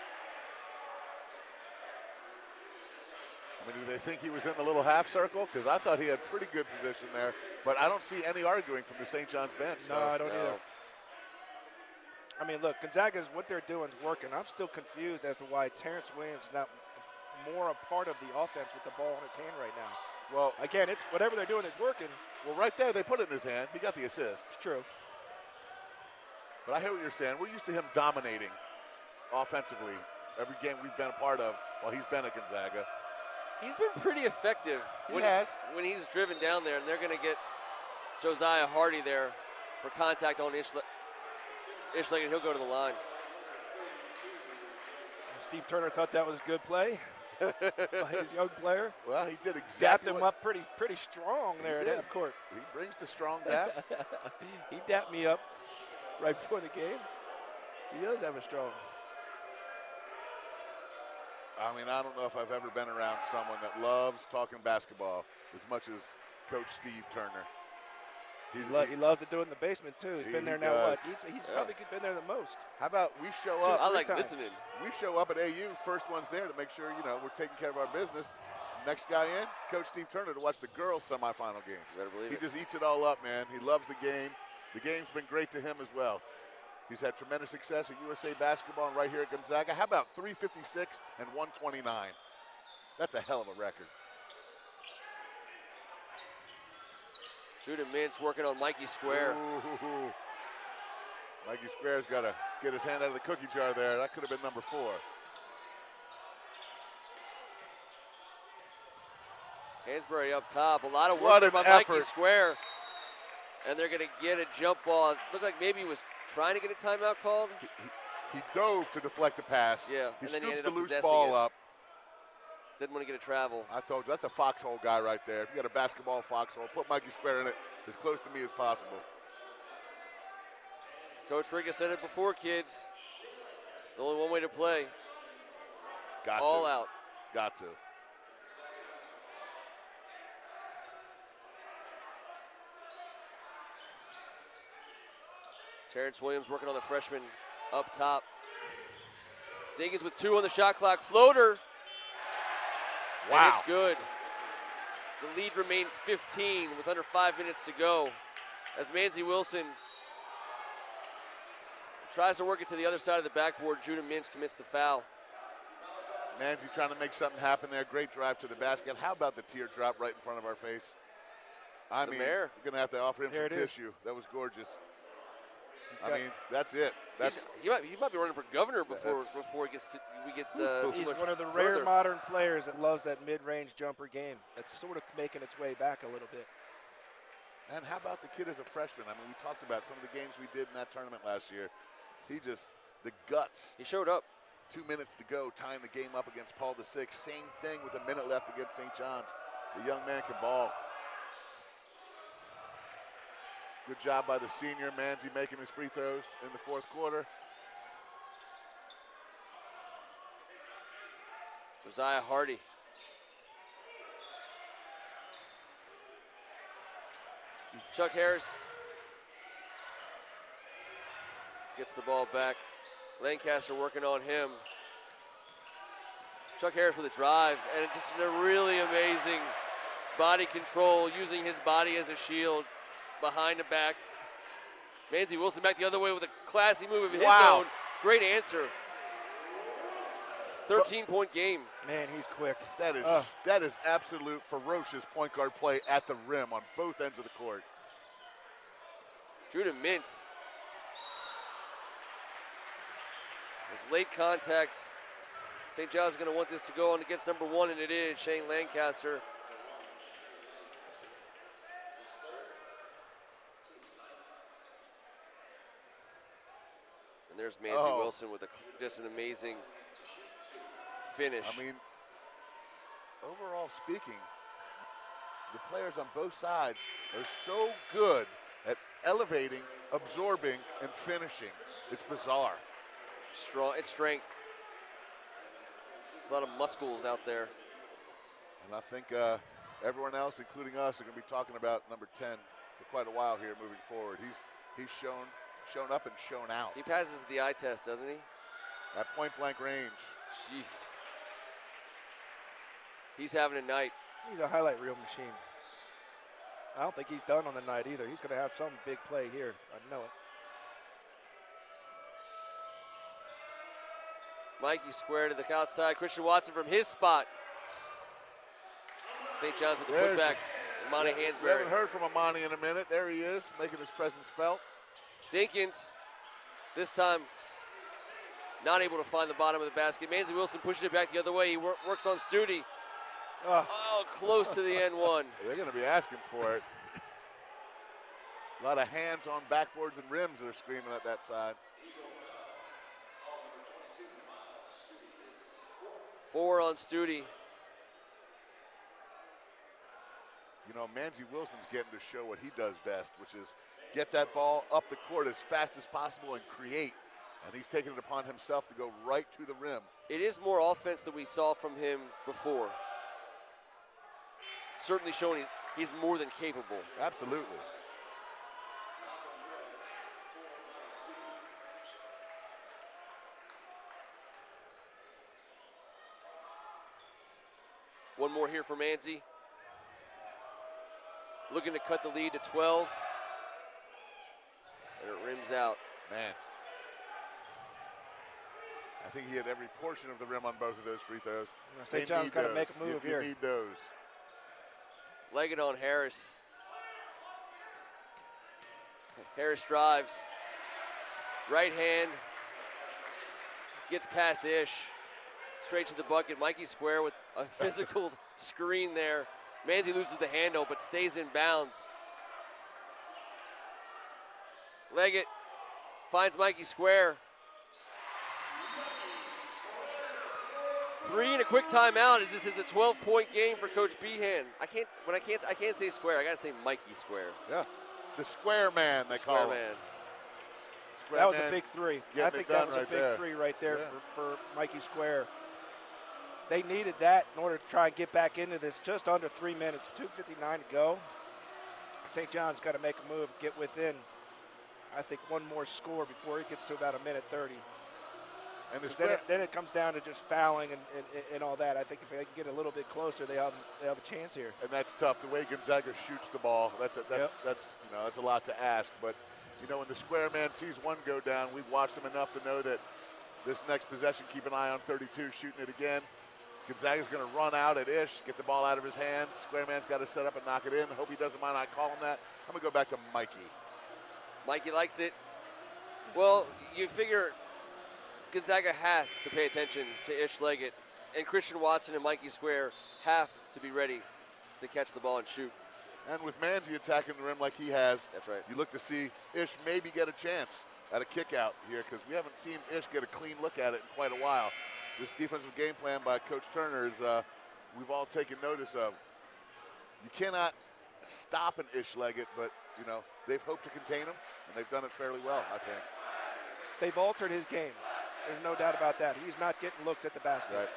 I mean, do they think he was in the little half circle? Because I thought he had pretty good position there. But I don't see any arguing from the St. John's bench. No, I don't either. I mean, look, Gonzaga's, what they're doing is working. I'm still confused as to why Terrence Williams is not more a part of the offense with the ball in his hand right now. Well, again, it's whatever they're doing is working. Well, right there, they put it in his hand. He got the assist. It's true. But I hear what you're saying. We're used to him dominating offensively every game we've been a part of while he's been at Gonzaga. He's been pretty effective when he's driven down there, and they're going to get Josiah Hardy there for contact on Ishleg, and he'll go to the line. Steve Turner thought that was a good play by his young player. Well, he did exactly. Dapped him up pretty strong there at half court. He brings the strong dap. He dapped me up right before the game. He does have a strong. I mean, I don't know if I've ever been around someone that loves talking basketball as much as Coach Steve Turner. He loves to do it in the basement, too. He's been there now, what? He's probably been there the most. How about we show up? I like listening. We show up at AU, first ones there to make sure, we're taking care of our business. Next guy in, Coach Steve Turner to watch the girls' semifinal games. Better believe he it. just eats it all up, man. He loves the game. The game's been great to him as well. He's had tremendous success at USA Basketball and right here at Gonzaga. How about 356 and 129? That's a hell of a record. Judah Mintz working on Mikey Square. Ooh. Mikey Square's got to get his hand out of the cookie jar there. That could have been number 4. Hansberry up top. A lot of work there by Mikey Square. And they're going to get a jump ball. Looked like maybe he was trying to get a timeout called. He dove to deflect the pass. Yeah, He and then scoops he ended the up loose possessing ball it. up. Didn't want to get a travel. I told you, that's a foxhole guy right there. If you got a basketball foxhole, put Mikey Square in it as close to me as possible. Coach Riga said it before, kids. There's only one way to play. All out. Got to. Terrence Williams working on the freshman up top. Diggins with 2 on the shot clock. Floater. Wow. And it's good. The lead remains 15 with under 5 minutes to go. As Manzi Wilson tries to work it to the other side of the backboard, Judah Mintz commits the foul. Manzi trying to make something happen there. Great drive to the basket. How about the teardrop right in front of our face? I mean, we're going to have to offer him some tissue. That was gorgeous. I mean, that's it. He might be running for governor before we get the. He's one of the rare modern players that loves that mid-range jumper game. That's sort of making its way back a little bit. And how about the kid as a freshman? I mean, we talked about some of the games we did in that tournament last year. The guts. He showed up. 2 minutes to go, tying the game up against Paul VI. Same thing with a minute left against St. John's. The young man can ball. Good job by the senior, Manzi, making his free throws in the fourth quarter. Josiah Hardy. Chuck Harris gets the ball back. Lancaster working on him. Chuck Harris with a drive, and just a really amazing body control, using his body as a shield behind the back. Manzi Wilson back the other way with a classy move of his own. Great answer. 13-point game. Man, he's quick. That is absolute ferocious point guard play at the rim on both ends of the court. Judah Mintz. This late contact. St. John's is going to want this to go on against number 1, and it is Shane Lancaster. And there's Manzi Wilson with just an amazing finish. I mean, overall speaking, the players on both sides are so good at elevating, absorbing, and finishing. It's bizarre. It's strength. There's a lot of muscles out there. And I think everyone else, including us, are going to be talking about number 10 for quite a while here moving forward. He's shown up and shown out. He passes the eye test, doesn't he? At point-blank range. Jeez. He's having a night. He's a highlight reel machine. I don't think he's done on the night either. He's going to have some big play here. I know it. Mikey Square to the outside. Christian Watson from his spot. St. John's with the putback. Imani Hansberry. We haven't heard from Imani in a minute. There he is, making his presence felt. Dinkins, this time not able to find the bottom of the basket. Manzi Wilson pushing it back the other way. He works on Studi. Oh, close to the N one. They're going to be asking for it. A lot of hands on backboards and rims that are screaming at that side. 4 on Studi. You know, Manzi Wilson's getting to show what he does best, which is get that ball up the court as fast as possible and create. And he's taking it upon himself to go right to the rim. It is more offense than we saw from him before. Certainly showing he's more than capable. Absolutely. One more here for Manzi. Looking to cut the lead to 12. And it rims out. Man. I think he had every portion of the rim on both of those free throws. St. John's got to make a move here. You need those. Leggett on Harris. Harris drives. Right hand. Gets past Ish. Straight to the bucket. Mikey Square with a physical screen there. Manzi loses the handle but stays in bounds. Leggett finds Mikey Square. 3 and a quick timeout as this is a 12-point game for Coach Behan. I can't say Square. I gotta say Mikey Square. Yeah, the Square Man they call him. Square that was a big 3. I think that was a big 3 right there for Mikey Square. They needed that in order to try and get back into this. Just under 3 minutes, 2:59 to go. St. John's got to make a move, get within, I think, one more score before it gets to about a minute 30. And then it comes down to just fouling and all that. I think if they can get a little bit closer, they have a chance here. And that's tough. The way Gonzaga shoots the ball, that's a lot to ask. But you know, when the Square Man sees one go down, we've watched him enough to know that this next possession, keep an eye on 32, shooting it again. Gonzaga's going to run out at Ish, get the ball out of his hands. Square Man's got to set up and knock it in. Hope he doesn't mind I call him that. I'm going to go back to Mikey. Mikey likes it. Well, you figure Gonzaga has to pay attention to Ish Leggett, and Christian Watson and Mikey Square have to be ready to catch the ball and shoot. And with Manzi attacking the rim like he has, that's right. You look to see Ish maybe get a chance at a kick out here because we haven't seen Ish get a clean look at it in quite a while. This defensive game plan by Coach Turner is we've all taken notice of. You cannot stop an Ish Leggett, but you know they've hoped to contain him, and they've done it fairly well, I think. They've altered his game. There's no doubt about that. He's not getting looks at the basket. Right.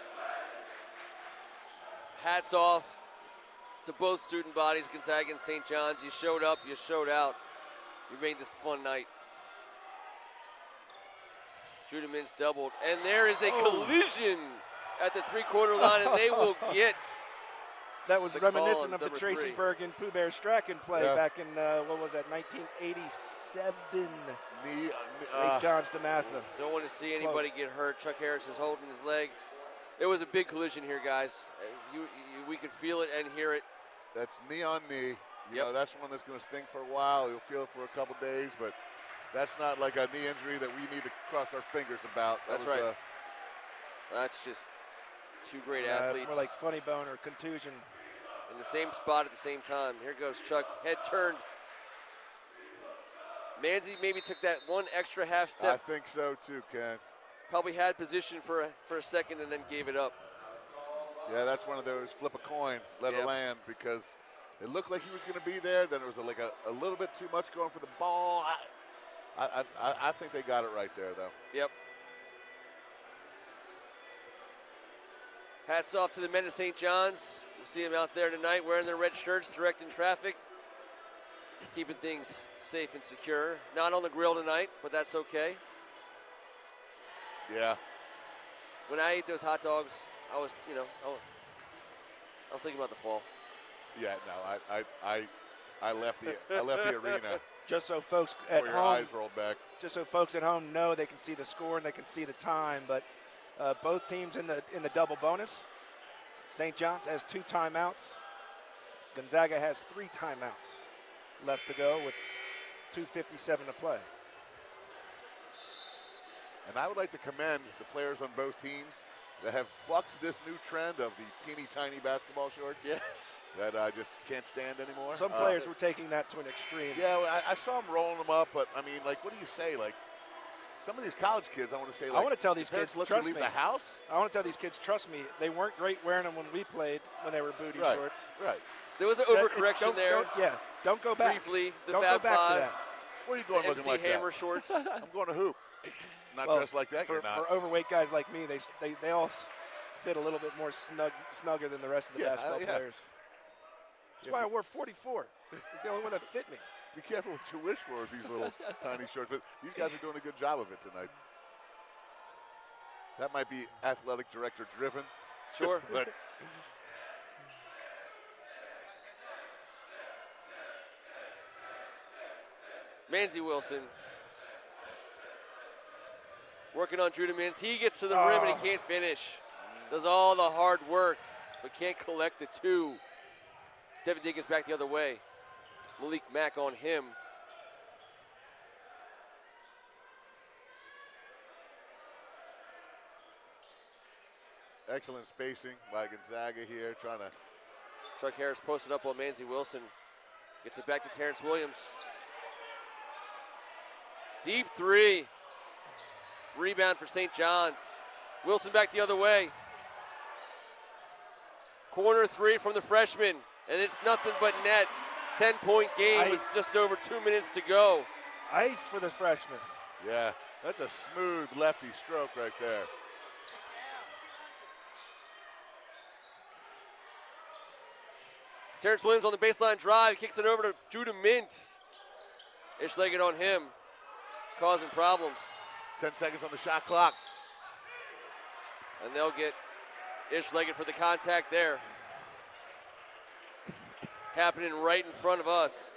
Hats off to both student bodies, Gonzaga and St. John's. You showed up, you showed out. You made this a fun night. Judah Mintz doubled, and there is a collision at the three-quarter line, and they will get That was the call reminiscent on of the number Tracy 3. Bergen Pooh Bear Strachan play Yeah. back in, what was that, 1987. Knee, St. John's DeMatha. Don't want to see It's anybody close. get hurt. Chuck Harris is holding his leg. It was a big collision here, guys. We could feel it and hear it. that's knee on knee. You Yep. know, that's one that's going to sting for a while. You'll feel it for a couple days, but that's not like a knee injury that we need to cross our fingers about. That's That was, right. That's just two great It's athletes more like funny bone or contusion. in the same spot at the same time. Here goes Chuck, head turned. Manzi maybe took that one extra half I step. think so too, Ken. Probably had position for a second and then gave it up. Yeah, that's one of those flip a coin, let Yep. it land, because it looked like he was going to be there. Then it was like a little bit too much going for the ball. I think they got it right there, though. Yep. Hats off to the men of St. John's. We'll see them out there tonight wearing their red shirts, directing traffic, keeping things safe and secure. Not on the grill tonight, but that's okay. Yeah. When I ate those hot dogs, I was thinking about the fall. Yeah, no, I left the arena Just so folks at where your home, eyes rolled back. just so folks at home know they can see the score and they can see the time. But both teams in the double bonus. St. John's has 2 timeouts. Gonzaga has 3 timeouts left to go with 2:57 to play. And I would like to commend the players on both teams that have bucked this new trend of the teeny tiny basketball shorts Yes. that I just can't stand anymore. Some players were taking that to an extreme. Yeah, well, I saw them rolling them up, but I mean, like, what do you say? Like, some of these college kids, I want to say, like, I want to tell these parents kids, let you trust leave me. the house. I want to tell these kids, trust me, they weren't great wearing them when we played when they were booty Right, shorts. right. There was an That- overcorrection there. Don't go back. Briefly, the don't Fab go back Five, to that. Where are you going looking MC like Hammer that? shorts. I'm going to hoop. Not Well, dressed like that, you're not. For overweight guys like me, they all fit a little bit more snugger than the rest of the Yeah, basketball yeah. players. That's why I wore 44. It's the only one that fit me. Be careful what you wish for with these little tiny shorts, but these guys are doing a good job of it tonight. That might be athletic director driven. Sure. But Manzi Wilson working on Drew Mintz. He gets to the rim and he can't finish. Does all the hard work, but can't collect the 2. Devin Diggins back the other way. Malik Mack on him. excellent spacing by Gonzaga here, trying to. Chuck Harris posted up on Manzi Wilson. Gets it back to Terrence Williams. Deep 3. Rebound for St. John's. Wilson back the other way. Corner 3 from the freshman. And it's nothing but net. 10-point game with Ice. just over 2 minutes to go. Ice for the freshman. Yeah, that's a smooth lefty stroke right there. Terrence Williams on the baseline drive. Kicks it over to Judah Mintz. Ish-legged on him. Causing problems. 10 seconds on the shot clock. And they'll get Ish-legged for the contact there. Happening right in front of us.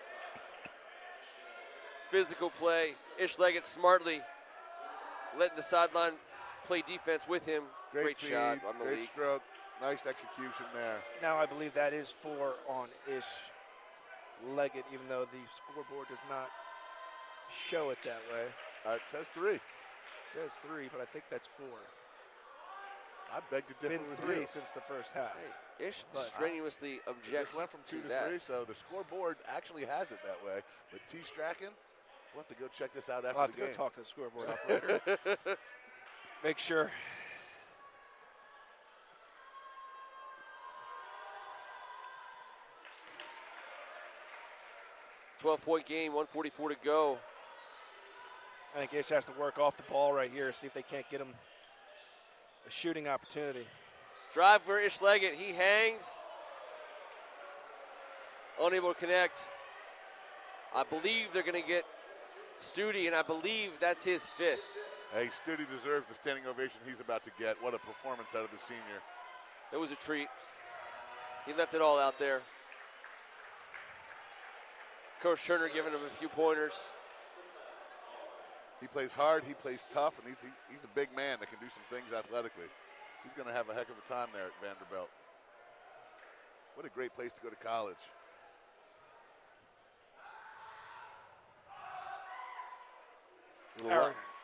Physical play. Ish-legged smartly letting the sideline play defense with him. Great feed, shot by great Malik. stroke, nice execution there. Now I believe that is 4 on Ish-legged, even though the scoreboard does not show it that way. It says 3. It says 3, but I think that's 4. I beg to differ Been with 3 you. since the first half. Ish But- strenuously It objects just went from 2 to to that. 3, so the scoreboard actually has it that way. But T. Strachan, we'll have to go check this out after I'll have the to game. go talk to the scoreboard operator. Make sure. .12-point game, 1:44 to go. I think Ish has to work off the ball right here, see if they can't get him a shooting opportunity. Drive for Ish-legged. He hangs. Unable to connect. I believe they're going to get Studi, and I believe that's his 5th. Hey, Studi deserves the standing ovation he's about to get. What a performance out of the senior. It was a treat. He left it all out there. Coach Turner giving him a few pointers. He plays hard, he plays tough, and he's a big man that can do some things athletically. He's going to have a heck of a time there at Vanderbilt. What a great place to go to college.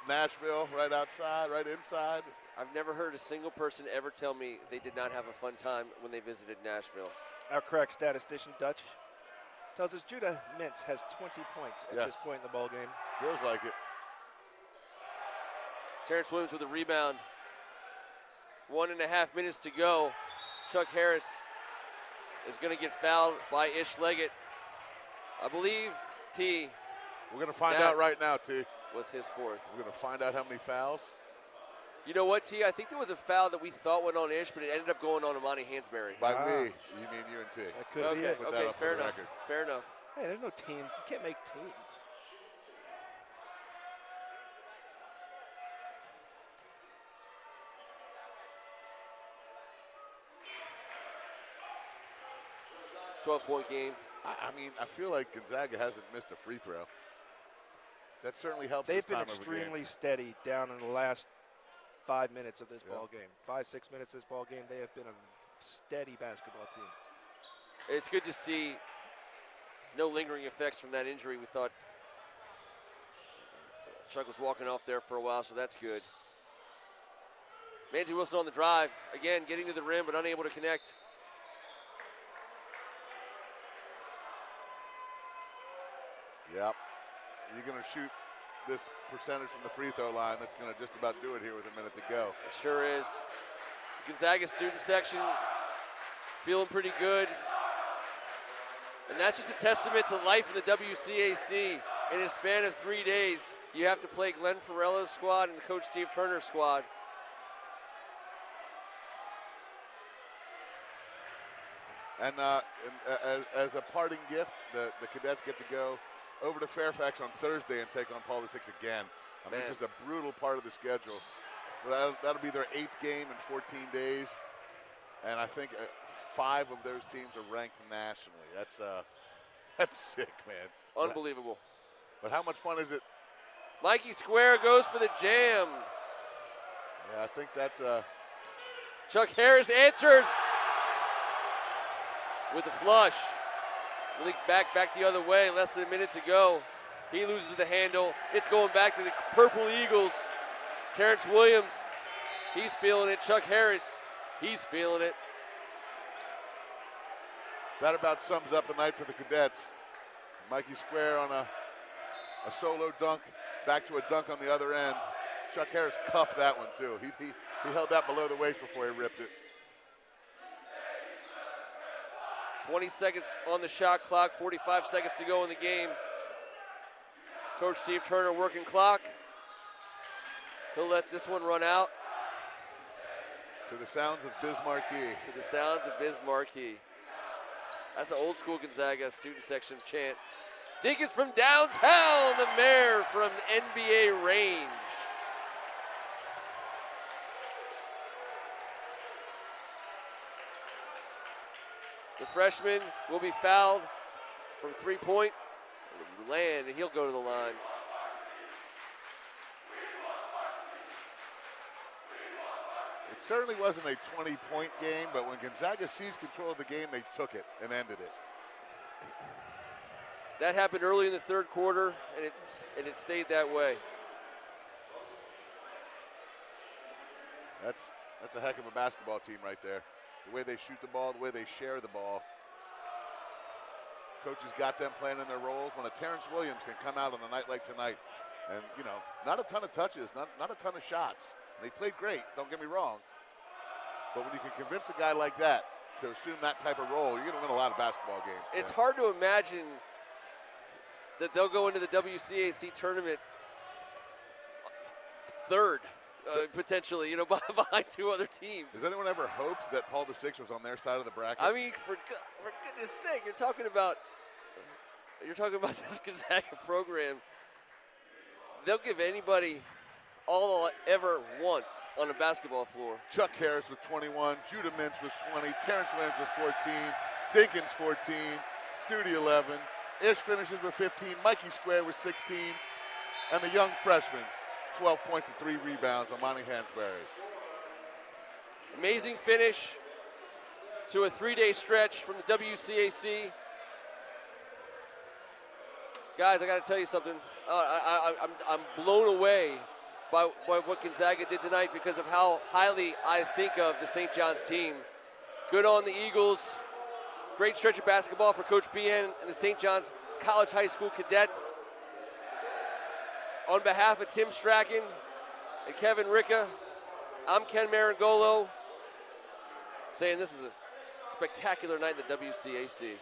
Nashville, right outside, right inside. I've never heard a single person ever tell me they did not have a fun time when they visited Nashville. Our crack statistician, Dutch, tells us Judah Mintz has 20 points at this point in the ball game. Feels like it. Terrence Williams with a rebound. 1.5 minutes to go. Chuck Harris is going to get fouled by Ish Leggett. I believe, T. We're going to find out right now, T. Was his fourth. We're going to find out how many fouls. You know what, T? I think there was a foul that we thought went on Ish, but it ended up going on Amani Hansberry. By me. You mean you and T. That could be it. Okay, fair enough. Fair enough. Hey, there's no teams. You can't make teams. .12-point game. I mean, I feel like Gonzaga hasn't missed a free throw. That certainly helps. They've this been time of the game. extremely steady down in the last 5 minutes of this ball game. 5-6 minutes of this ball game, they have been a steady basketball team. It's good to see no lingering effects from that injury. We thought Chuck was walking off there for a while, so that's good. Manzi Wilson on the drive. Again, getting to the rim, but unable to connect. Yep. You're going to shoot this percentage from the free throw line. That's going to just about do it here with a minute to go. It sure is. Gonzaga student section feeling pretty good. And that's just a testament to life in the WCAC. In a span of 3 days, you have to play Glenn Farello's squad and Coach Steve Turner's squad. And as a parting gift, the Cadets get to go over to Fairfax on Thursday and take on Paul VI again. I mean, it's just a brutal part of the schedule. But that'll be their 8th game in 14 days. And I think 5 of those teams are ranked nationally. That's sick, man. Unbelievable. But how much fun is it? Mikey Square goes for the jam. Yeah, I think that's Chuck Harris answers with a flush. Really back the other way, less than a minute to go. He loses the handle. It's going back to the Purple Eagles. Terrence Williams, he's feeling it. Chuck Harris, he's feeling it. That about sums up the night for the Cadets. Mikey Square on a solo dunk, back to a dunk on the other end. Chuck Harris cuffed that one too. He held that below the waist before he ripped it. 20 seconds on the shot clock, 45 seconds to go in the game. Coach Steve Turner working clock. He'll let this one run out. To the sounds of Biz Marquee. To the sounds of Biz Marquee. That's an old school Gonzaga student section chant. Dinkins from downtown, the mayor from NBA range. The freshman will be fouled from 3-point. Land, and he'll go to the line. It certainly wasn't a 20-point game, but when Gonzaga seized control of the game, they took it and ended it. That happened early in the third quarter, and it stayed that way. That's a heck of a basketball team right there. The way they shoot the ball, the way they share the ball. Coaches got them playing in their roles. When a Terrence Williams can come out on a night like tonight, and not a ton of touches, not a ton of shots. They played great, don't get me wrong. But when you can convince a guy like that to assume that type of role, you're going to win a lot of basketball games. It's hard to imagine that they'll go into the WCAC tournament third, potentially, behind 2 other teams. Does anyone ever hope that Paul VI was on their side of the bracket? I mean, for goodness sake, you're talking about this Gonzaga program. They'll give anybody all I ever want on a basketball floor. Chuck Harris with 21, Judah Mintz with 20, Terrence Williams with 14, Dinkins 14, Studi 11, Ish finishes with 15, Mikey Square with 16, and the young freshman, 12 points and 3 rebounds, Amani Hansberry. Amazing finish to a 3-day stretch from the WCAC. Guys, I got to tell you something. I'm blown away by what Gonzaga did tonight because of how highly I think of the St. John's team. Good on the Eagles. Great stretch of basketball for Coach Behan and the St. John's College High School Cadets. On behalf of Tim Strachan and Kevin Ricca, I'm Ken Marangolo, saying this is a spectacular night in the WCAC.